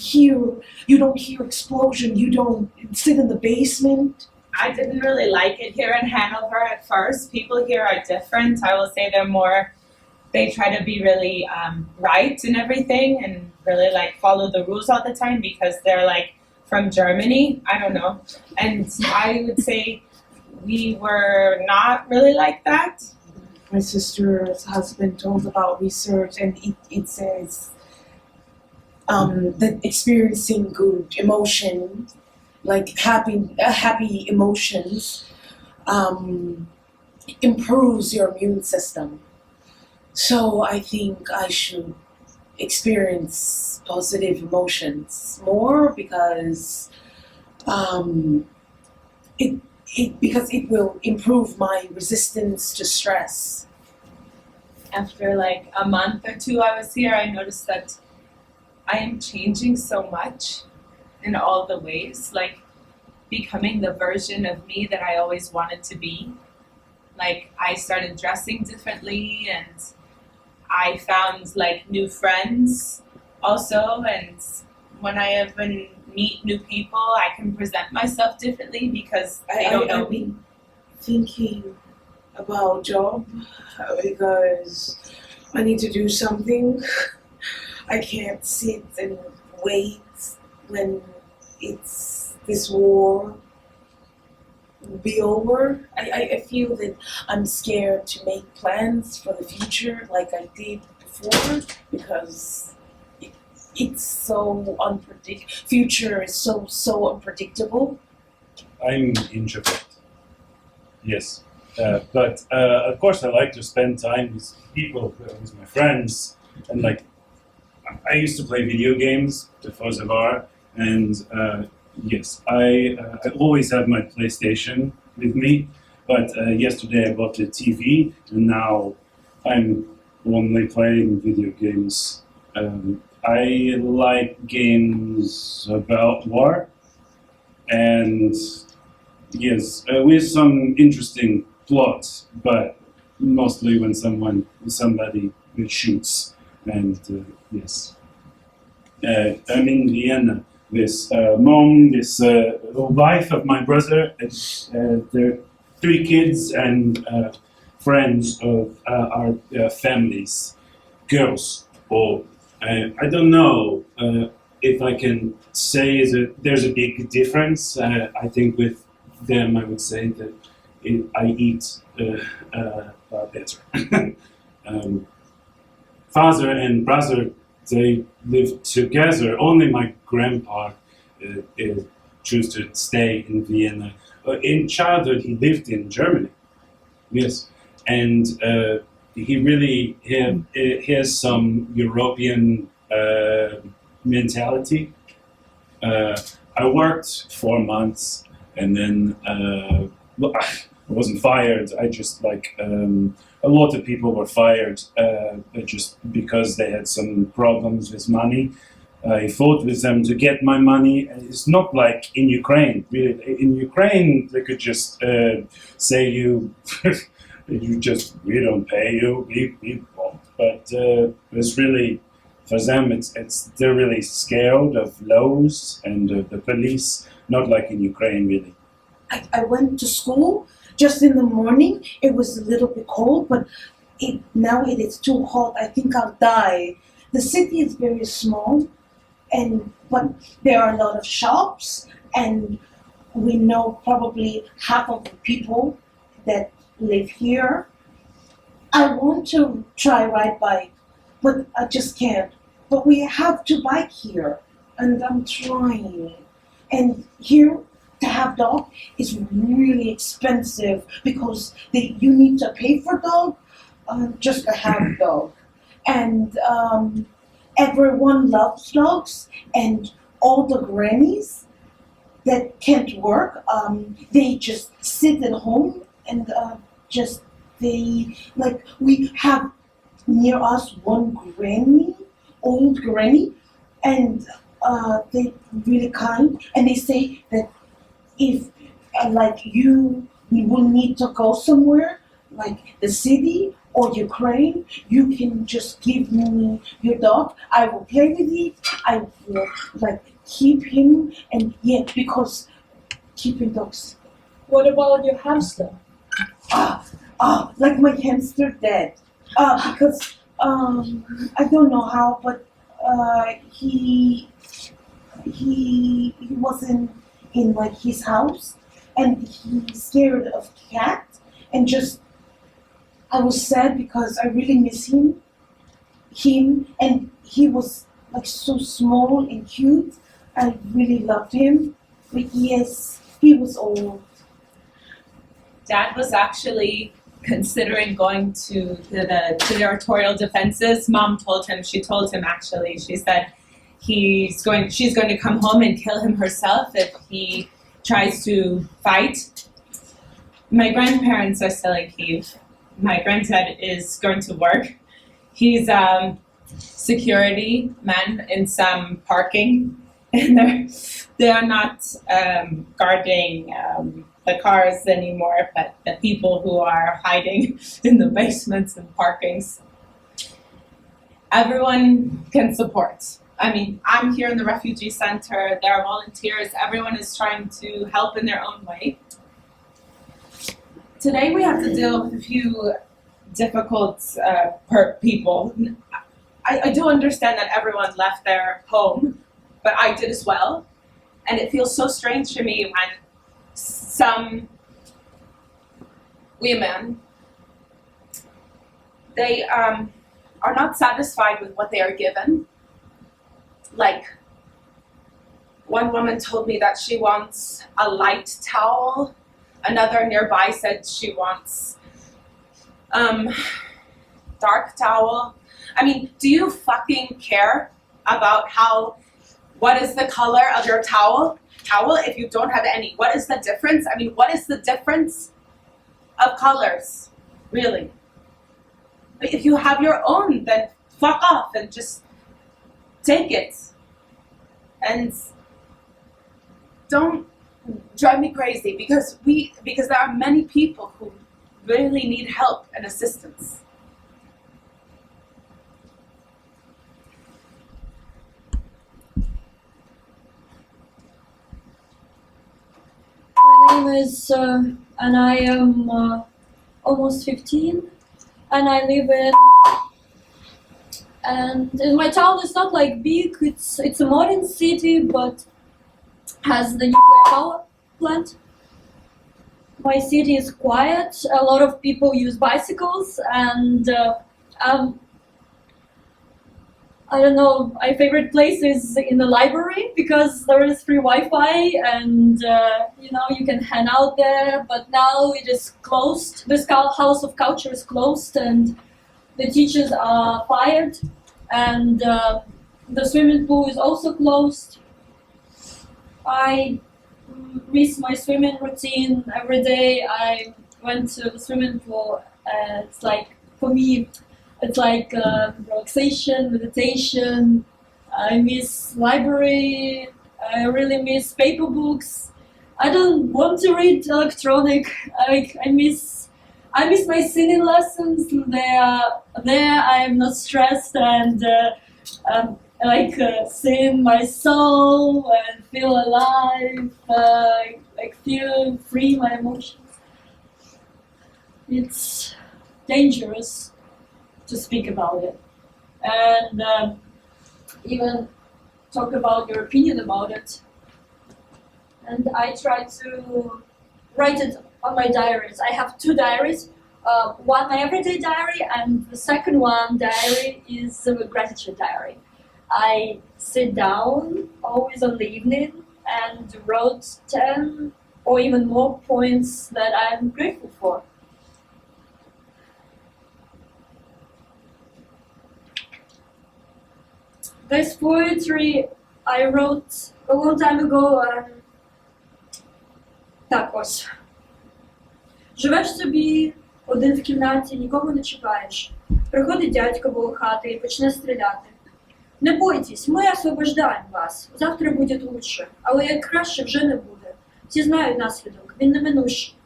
hear explosion. You don't sit in the basement. I didn't really like it here in Hanover at first. People here are different. I will say they try to be really right and everything, and really like follow the rules all the time because they're like from Germany. I don't know. And I would say we were not really like that. My sister's husband told about research, and it says that experiencing good emotion, like happy emotions, improves your immune system. So I think I should experience positive emotions more because it will improve my resistance to stress. After like a month or two I was here, I noticed that I am changing so much in all the ways, like becoming the version of me that I always wanted to be. Like I started dressing differently, and I found like new friends also, and when I even meet new people, I can present myself differently because they don't know I've me. been thinking about job because I need to do something. I can't sit and wait when it's this war be over. I feel that I'm scared to make plans for the future like I did before because it's so future is so unpredictable. I'm introvert. Yes. But of course I like to spend time with people, with my friends, and like I used to play video games before the war, and yes, I always have my PlayStation with me, but yesterday I bought a TV, and now I'm only playing video games. I like games about war, and yes, with some interesting plots, but mostly when somebody shoots, and yes. I'm in Vienna. This mom, this wife of my brother, their 3 kids, and friends of our families, girls. Or I don't know if I can say that there's a big difference. I think with them, I would say that I eat better. Father and brother, they live together. Only my grandpa choose to stay in Vienna. In childhood, he lived in Germany. Yes, and he really he has some European mentality. I worked 4 months, and then I wasn't fired. I just a lot of people were fired just because they had some problems with money. I fought with them to get my money. It's not like in Ukraine. Really, in Ukraine, they could just say you, we don't pay you. We won't. But it's really, for them, they're really scared of laws and the police. Not like in Ukraine, really. I went to school just in the morning. It was a little bit cold, but now it is too hot. I think I'll die. The city is very small, but there are a lot of shops, and we know probably half of the people that live here. I want to try ride bike, but I just can't. But we have to bike here, and I'm trying. And here, to have dog is really expensive because you need to pay for dog just to have dog. And everyone loves dogs, and all the grannies that can't work, they just sit at home and we have near us one granny, old granny, and they really kind, and they say that if you will need to go somewhere, like the city or Ukraine, you can just give me your dog. I will play with it. I will keep him, and because keeping dogs. What about your hamster? Like my hamster dead. Because I don't know how, but he wasn't in his house, and he's scared of cat, and I was sad because I really miss him, and he was so small and cute. I really loved him, but yes, he was old. Dad was actually considering going to the territorial defenses. Mom told him, she said she's going to come home and kill him herself if he tries to fight. My grandparents are still in Kyiv. My granddad is going to work. He's security man in some parking, and they're not guarding the cars anymore, but the people who are hiding in the basements and parkings. Everyone can support. I mean, I'm here in the refugee center, there are volunteers, everyone is trying to help in their own way. Today we have to deal with a few difficult people. I do understand that everyone left their home, but I did as well. And it feels so strange to me when some women, they are not satisfied with what they are given. Like, one woman told me that she wants a light towel. Another nearby said she wants dark towel. I mean, do you fucking care about what is the color of your towel if you don't have any? What is the difference? I mean, what is the difference of colors, really? But if you have your own, then fuck off and just take it. And don't drive me crazy because there are many people who really need help and assistance. My name is, and I am almost 15, and I live in my town is not big, it's a modern city, but has the nuclear power plant. My city is quiet, a lot of people use bicycles, and I don't know, my favorite place is in the library because there is free Wi-Fi and you can hang out there. But now it is closed. This house of culture is closed, and the teachers are fired, and the swimming pool is also closed. I miss my swimming routine every day. I went to the swimming pool. It's like, for me, it's like relaxation, meditation. I miss library. I really miss paper books. I don't want to read electronic. I miss my singing lessons. There I am not stressed and sing my soul and feel alive. Feel free my emotions. It's dangerous to speak about it and even talk about your opinion about it. And I try to write it on my diaries. I have 2 diaries. One my everyday diary, and the second one diary is a gratitude diary. I sit down always on the evening and wrote 10 or even more points that I'm grateful for. This poetry I wrote a long time ago. Так ось. Живеш собі один в кімнаті, нікого не чекаєш. Приходить дядько коло хати і почне стріляти. Не бойтесь, ми освобождаємо вас. Завтра буде лучше, але як краще вже не буде. Всі знають наслідок, він неминущий.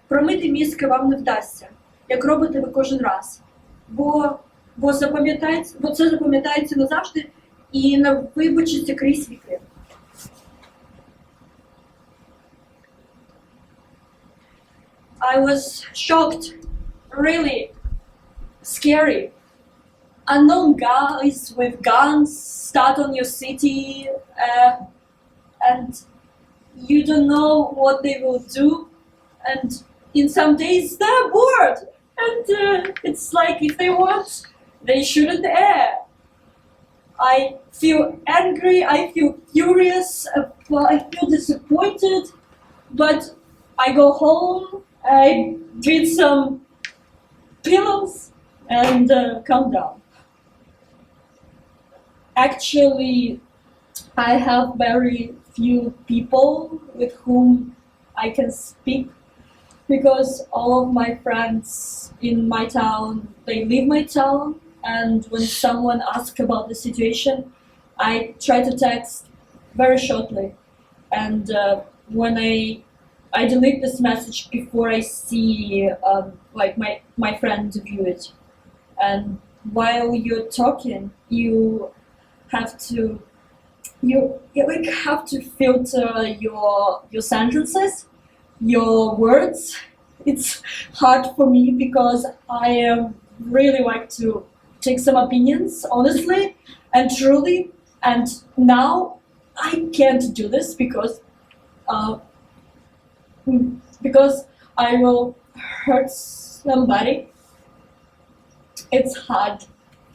Промити мізки вам не вдасться, як робите ви кожен раз. Бо це запам'ятається назавжди і не вибачиться крізь віки. I was shocked, really scary. Unknown guys with guns start on your city and you don't know what they will do, and in some days they're bored and it's like if they want they shouldn't air. I feel angry, I feel furious, I feel disappointed, but I go home, I drink some pillows and calm down. Actually, I have very few people with whom I can speak because all of my friends in my town, they leave my town, and when someone asks about the situation, I try to text very shortly, and when I delete this message before I see my friend view it. And while you're talking, you have to filter your sentences, your words. It's hard for me because I really like to take some opinions honestly and truly, and now I can't do this because I will hurt somebody. It's hard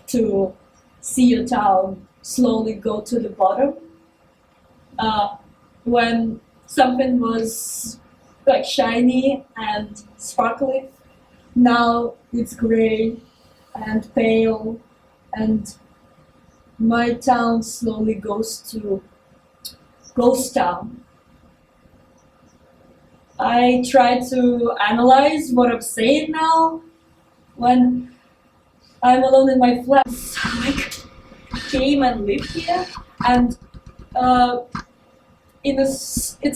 to see your town slowly go to the bottom. When something was like shiny and sparkly, now it's gray and pale, and my town slowly goes to ghost town. I try to analyze what I'm saying now when I'm alone in my flat. Came and lived here, and it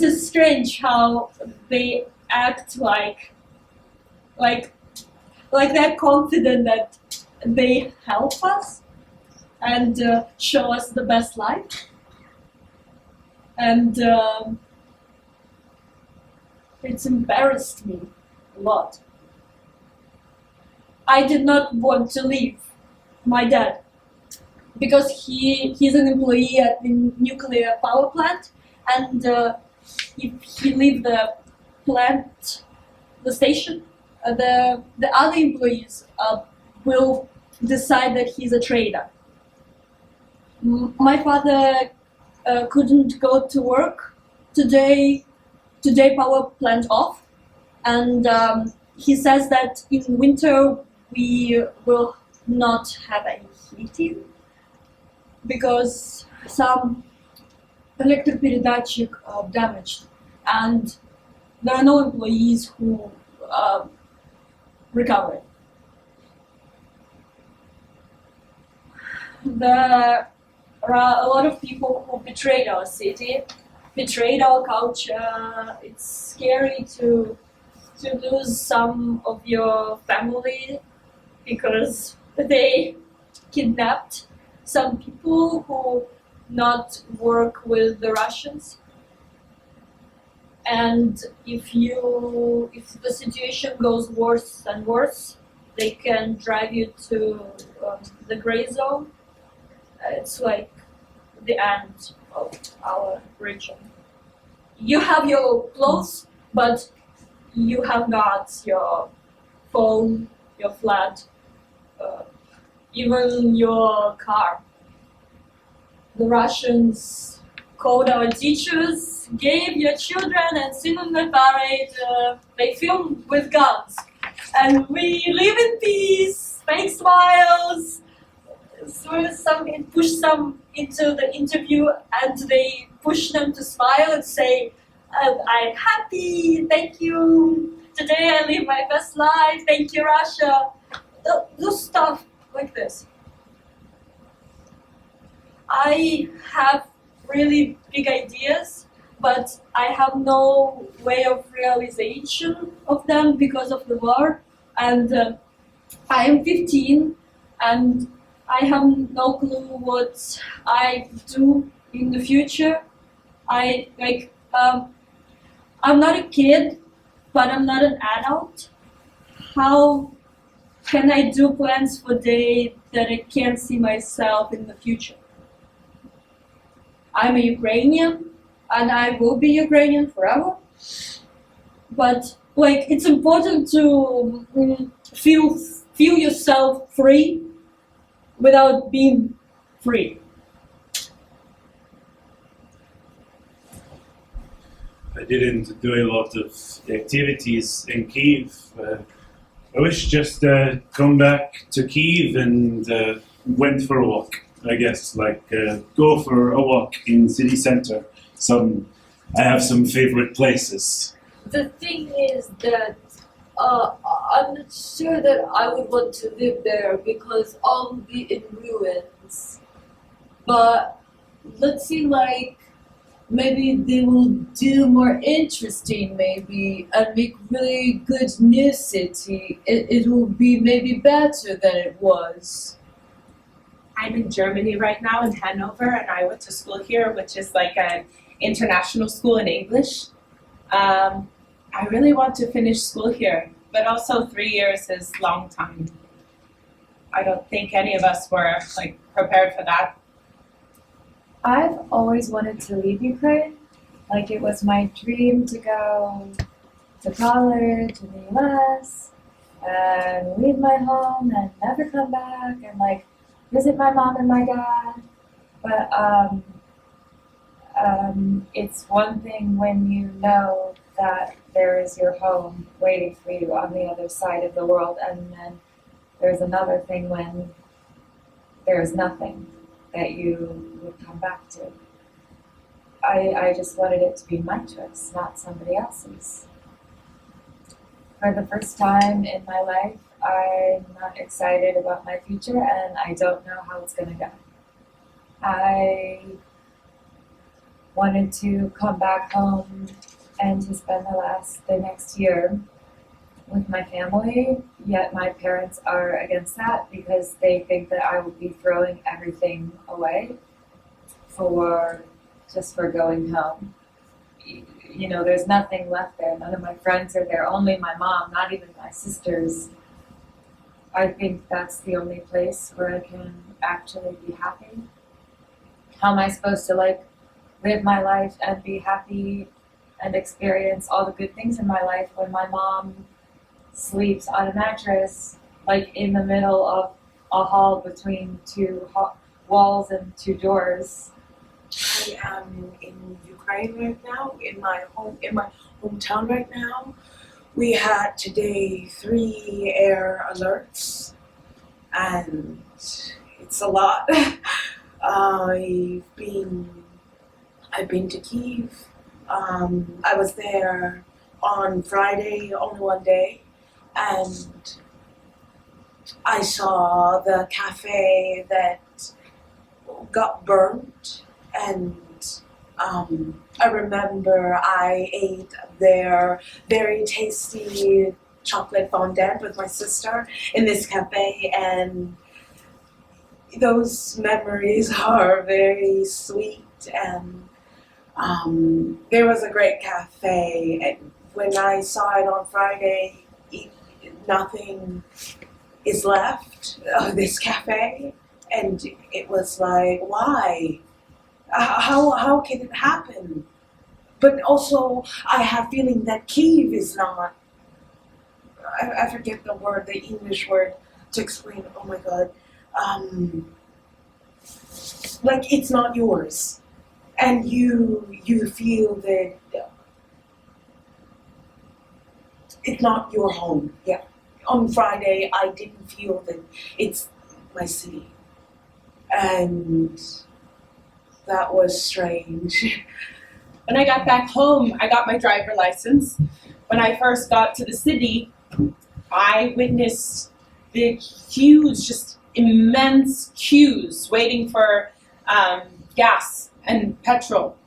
is strange how they act like they're confident that they help us and show us the best life, and it's embarrassed me a lot. I did not want to leave my dad because he's an employee at the nuclear power plant, and if he leaves the plant, the station, the other employees will decide that he's a traitor. My father couldn't go to work today. Today power plant off, and he says that in winter we will not have any heating because some electric передатчик damaged, and there are no employees who recovered. There are a lot of people who betrayed our city, betrayed our culture. It's scary to lose some of your family because they kidnapped some people who not work with the Russians. And if the situation goes worse and worse, they can drive you to the gray zone. It's like the end of our region. You have your clothes, but you have not your phone, your flat, even your car. The Russians called our teachers, gave your children and seen in the parade, they film with guns. And we live in peace, fake smiles. Push some into the interview and they push them to smile and say, I'm happy, thank you, today I live my best life, thank you Russia. Do stuff like this. I have really big ideas, but I have no way of realization of them because of the war. And I am 15 and I have no clue what I do in the future. I'm not a kid, but I'm not an adult. How can I do plans for day that I can't see myself in the future? I'm a Ukrainian, and I will be Ukrainian forever. But it's important to feel yourself free without being free. I didn't do a lot of activities in Kiev. I wish just come back to Kiev and went for a walk. I guess go for a walk in city center. I have some favorite places. The thing is that I'm not sure that I would want to live there because all will be in ruins. But let's see, maybe they will do more interesting, maybe, and make really good new city. It will be maybe better than it was. I'm in Germany right now, in Hanover, and I went to school here, which is like an international school in English. I really want to finish school here, but also 3 years is a long time. I don't think any of us were prepared for that. I've always wanted to leave Ukraine. It was my dream to go to college in the US and leave my home and never come back and visit my mom and my dad. But it's one thing when you know that there is your home waiting for you on the other side of the world, and then there's another thing when there's nothing that you would come back to. I just wanted it to be my choice, not somebody else's. For the first time in my life, I'm not excited about my future and I don't know how it's going to go. I wanted to come back home and to spend the next year with my family, yet my parents are against that because they think that I will be throwing everything away just for going home. There's nothing left there. None of my friends are there, only my mom, not even my sisters. I think that's the only place where I can actually be happy. How am I supposed to live my life and be happy and experience all the good things in my life when my mom sleeps on a mattress in the middle of a hall between two walls and two doors. I am in Ukraine right now, in my hometown right now. We had today 3 air alerts, and it's a lot. I've been to Kyiv. I was there on Friday, only one day, and I saw the cafe that got burnt, and I remember I ate their very tasty chocolate fondant with my sister in this cafe, and those memories are very sweet. And there was a great cafe, and when I saw it on Friday, nothing is left of this cafe, and it was like, why? How can it happen? But also, I have feeling that Kyiv is not. I forget the word, the English word to explain. Oh my God, like it's not yours, and you feel that it's not your home. Yeah. On Friday, I didn't feel that it's my city, and that was strange. When I got back home, I got my driver license. When I first got to the city, I witnessed the huge, just immense queues waiting for gas and petrol.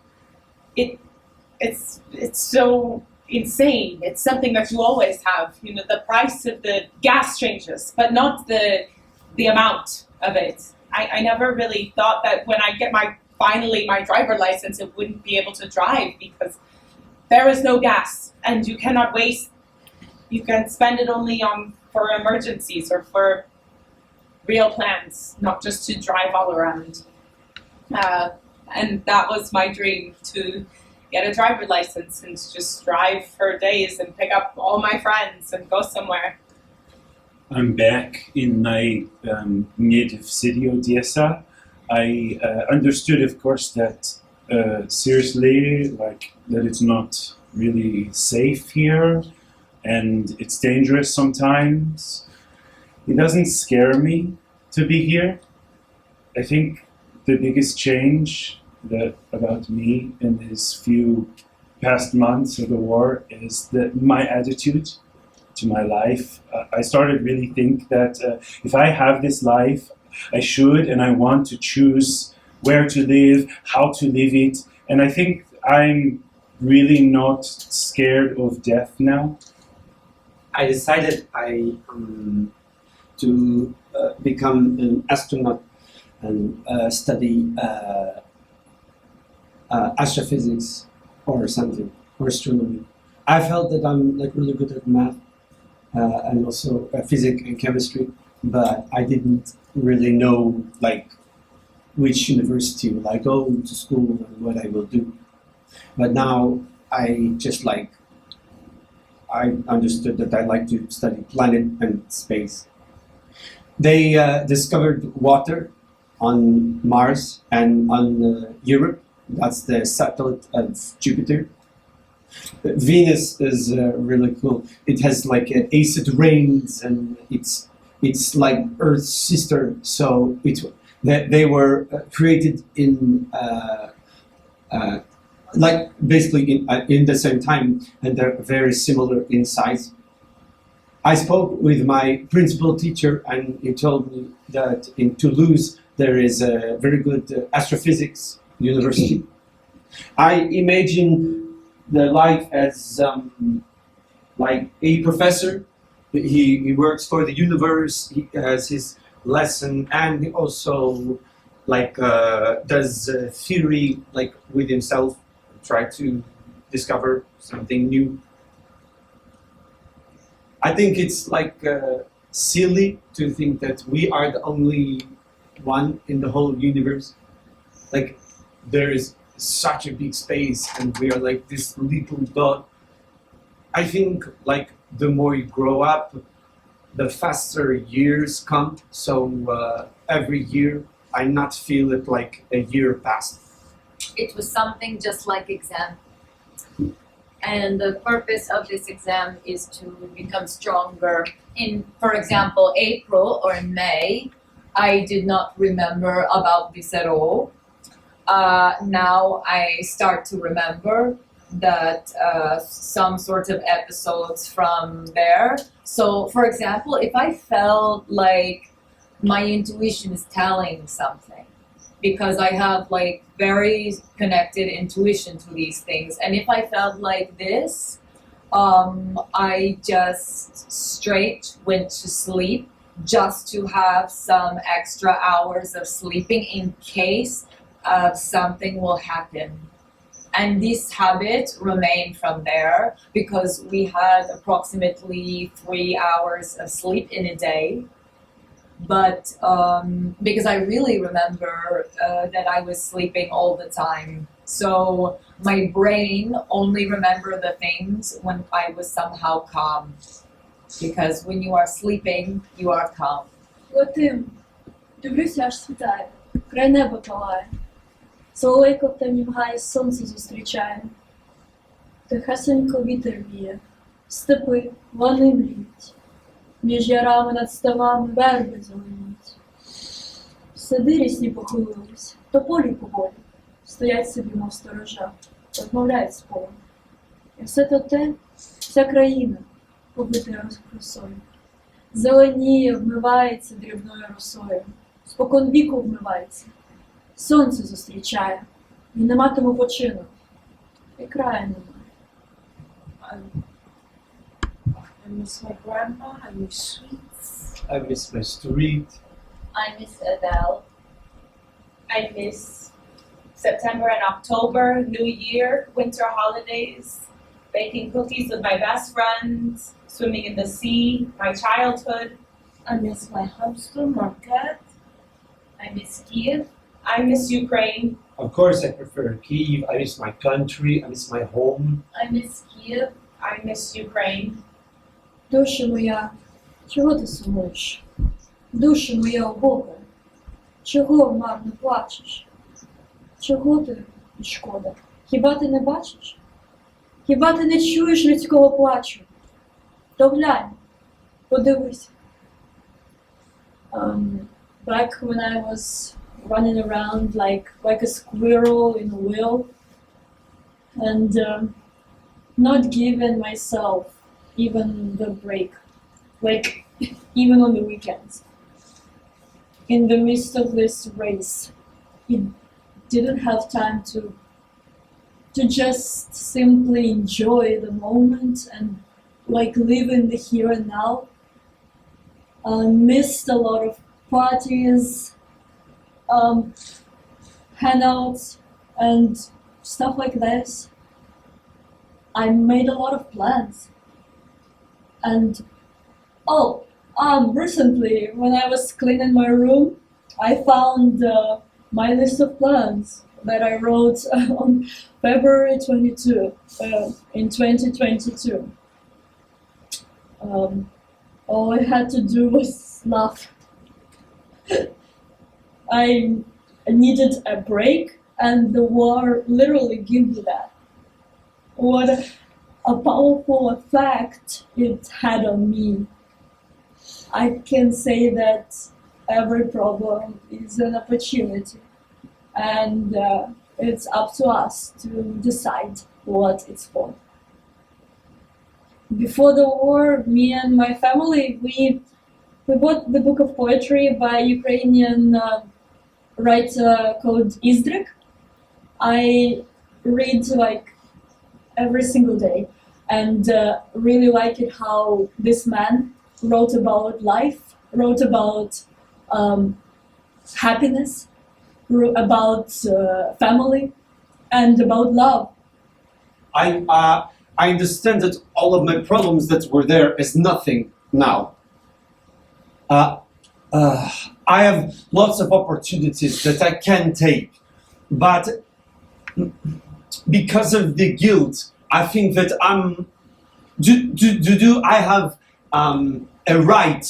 It's so insane. It's something that you always have. You know, the price of the gas changes, but not the amount of it. I never really thought that when I get finally my driver license, it wouldn't be able to drive because there is no gas and you cannot waste. You can spend it only for emergencies or for real plans, not just to drive all around. And that was my dream, to get a driver license and to just drive for days and pick up all my friends and go somewhere. I'm back in my native city, Odessa. I understood, of course, that seriously, like that it's not really safe here, and it's dangerous sometimes. It doesn't scare me to be here. I think the biggest change about me in these few past months of the war is that my attitude to my life. I started really think that if I have this life, I should and I want to choose where to live, how to live it, and I think I'm really not scared of death now. I decided to become an astronaut and study astrophysics or something, or astronomy. I felt that I'm like really good at math and also physics and chemistry, but I didn't really know like which university will I go to school and what I will do. But now I just like, I understood that I like to study planet and space. They discovered water on Mars and on Europe. That's the satellite of Jupiter. Venus is really cool. It has like acid rains, and it's like Earth's sister. So they were created in like basically in the same time, and they're very similar in size. I spoke with my principal teacher, and he told me that in Toulouse there is a very good astrophysics university. I imagine the life as like a professor. He works for the universe. He has his lesson, and he also like does theory like with himself, try to discover something new. I think it's like silly to think that we are the only one in the whole universe. Like there is such a big space and we are like this little dot. I think like the more you grow up, the faster years come. So every year I not feel it like a year passed. It was something just like exam. And the purpose of this exam is to become stronger. In, for example, April or May, I did not remember about this at all. Now I start to remember that some sort of episodes from there. So, for example, if I felt like my intuition is telling something, because I have like very connected intuition to these things, and if I felt like this, I just straight went to sleep just to have some extra hours of sleeping in case something will happen. And this habit remained from there because we had approximately 3 hours of sleep in a day. But because I really remember that I was sleeping all the time. So my brain only remembered the things when I was somehow calm. Because when you are sleeping, you are calm. Летим, дивлюся, аж світає, край неба палає. Соловейко в темі мгає, сонце зустрічає. Тихесенько вітер віє, степи, лани мріють. Між ярами над ставами верби зеленіють. Сади рісні похилились, тополі поволі, стоять собі, мов сторожа, розмовляють з полем. І все то те, вся країна, побита розкросою. Зеленіє, вмивається дрібною росою, спокон віку вмивається, сонце зустрічає, і нема тому почину, і краю немає. I miss my grandma, I miss sweets. I miss my street. I miss Adele. I miss September and October, New Year, winter holidays, baking cookies with my best friends, swimming in the sea, my childhood. I miss my hamster, Marquette. I miss Kiev. I miss Ukraine. Of course, I prefer Kyiv. I miss my country. I miss my home. I miss Kiev. I miss Ukraine. Душа моя, чого ти сумуєш? Душа моя убога, чого марно плачеш? Чого ти шкода? Хіба ти не бачиш? Хіба ти не чуєш людського плачу? То глянь, подивись. Back when I was running around like a squirrel in a wheel and not giving myself even the break, like even on the weekends. In the midst of this race, it didn't have time to just simply enjoy the moment and like live in the here and now. Missed a lot of parties, hangouts, and stuff like this. I made a lot of plans. And recently, when I was cleaning my room, I found my list of plans that I wrote on February 22 in 2022. All I had to do was laugh. I needed a break, and the war literally gave me that. What a powerful effect it had on me. I can say that every problem is an opportunity, and it's up to us to decide what it's for. Before the war, me and my family, we bought the book of poetry by a Ukrainian writer called Illingworth. I read like every single day and really like it how this man wrote about life, wrote about happiness, wrote about family, and about love. I understand that all of my problems that were there is nothing now. I have lots of opportunities that I can take, but because of the guilt, I think that I have a right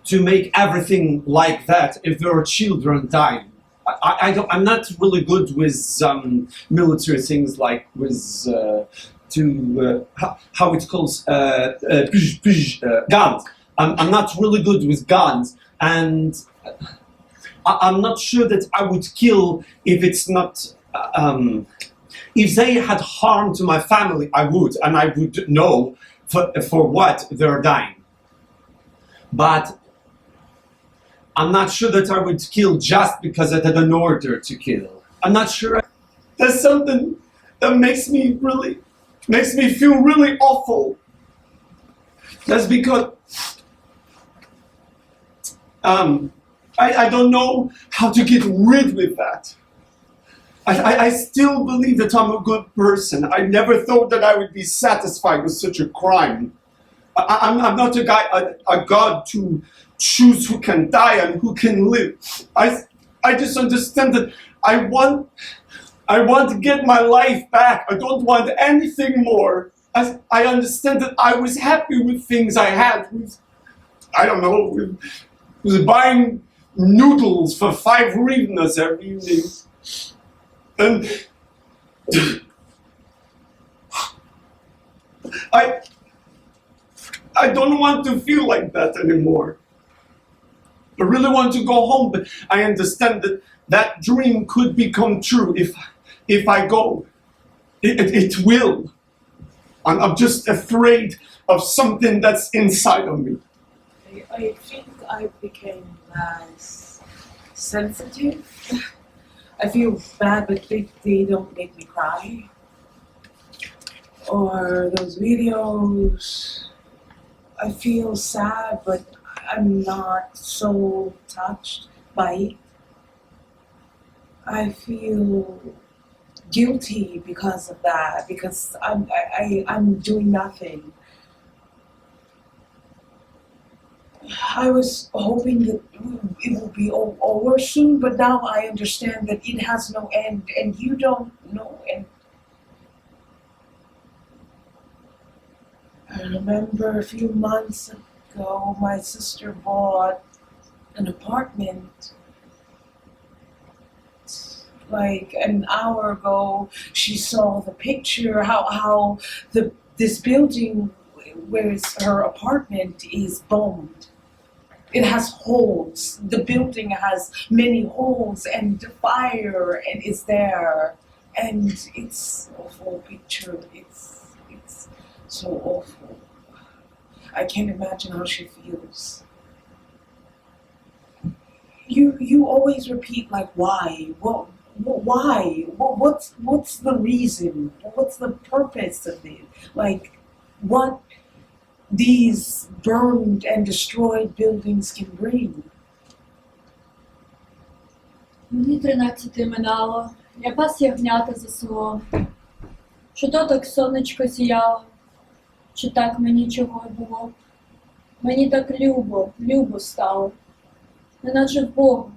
to make everything like that if there are children dying? I'm not really good with military things like with how it calls guns. I'm not really good with guns, and I'm not sure that I would kill if it's not. If they had harm to my family, I would, and I would know for what they're dying. But I'm not sure that I would kill just because I had an order to kill. I'm not sure. There's something that makes me feel really awful. That's because I don't know how to get rid of that. I still believe that I'm a good person. I never thought that I would be satisfied with such a crime. I'm not a god to choose who can die and who can live. I just understand that I want to get my life back. I don't want anything more. I understand that I was happy with things I had. I don't know, with buying noodles for 5 hryvnias every evening. And I don't want to feel like that anymore. I really want to go home, but I understand that dream could become true if I go. It will. I'm just afraid of something that's inside of me. I think I became less sensitive. I feel bad, but they don't make me cry. Or those videos, I feel sad, but I'm not so touched by it. I feel guilty because of that, because I'm doing nothing. I was hoping that it will be over soon, but now I understand that it has no end, and you don't know. And I remember a few months ago, my sister bought an apartment. Like an hour ago, she saw the picture, how this building where her apartment is bombed. It has holes. The building has many holes, and the fire and is there, and it's an awful picture. It's so awful. I can't imagine how she feels. You always repeat like why? Why? What's the reason? What's the purpose of it? Like what these burned and destroyed buildings can bring. Мені 13 минало, я пас ягнята за селом. Чи то так сонечко сіяло, чи так мені чого було. Мені так любо стало, неначе в Бога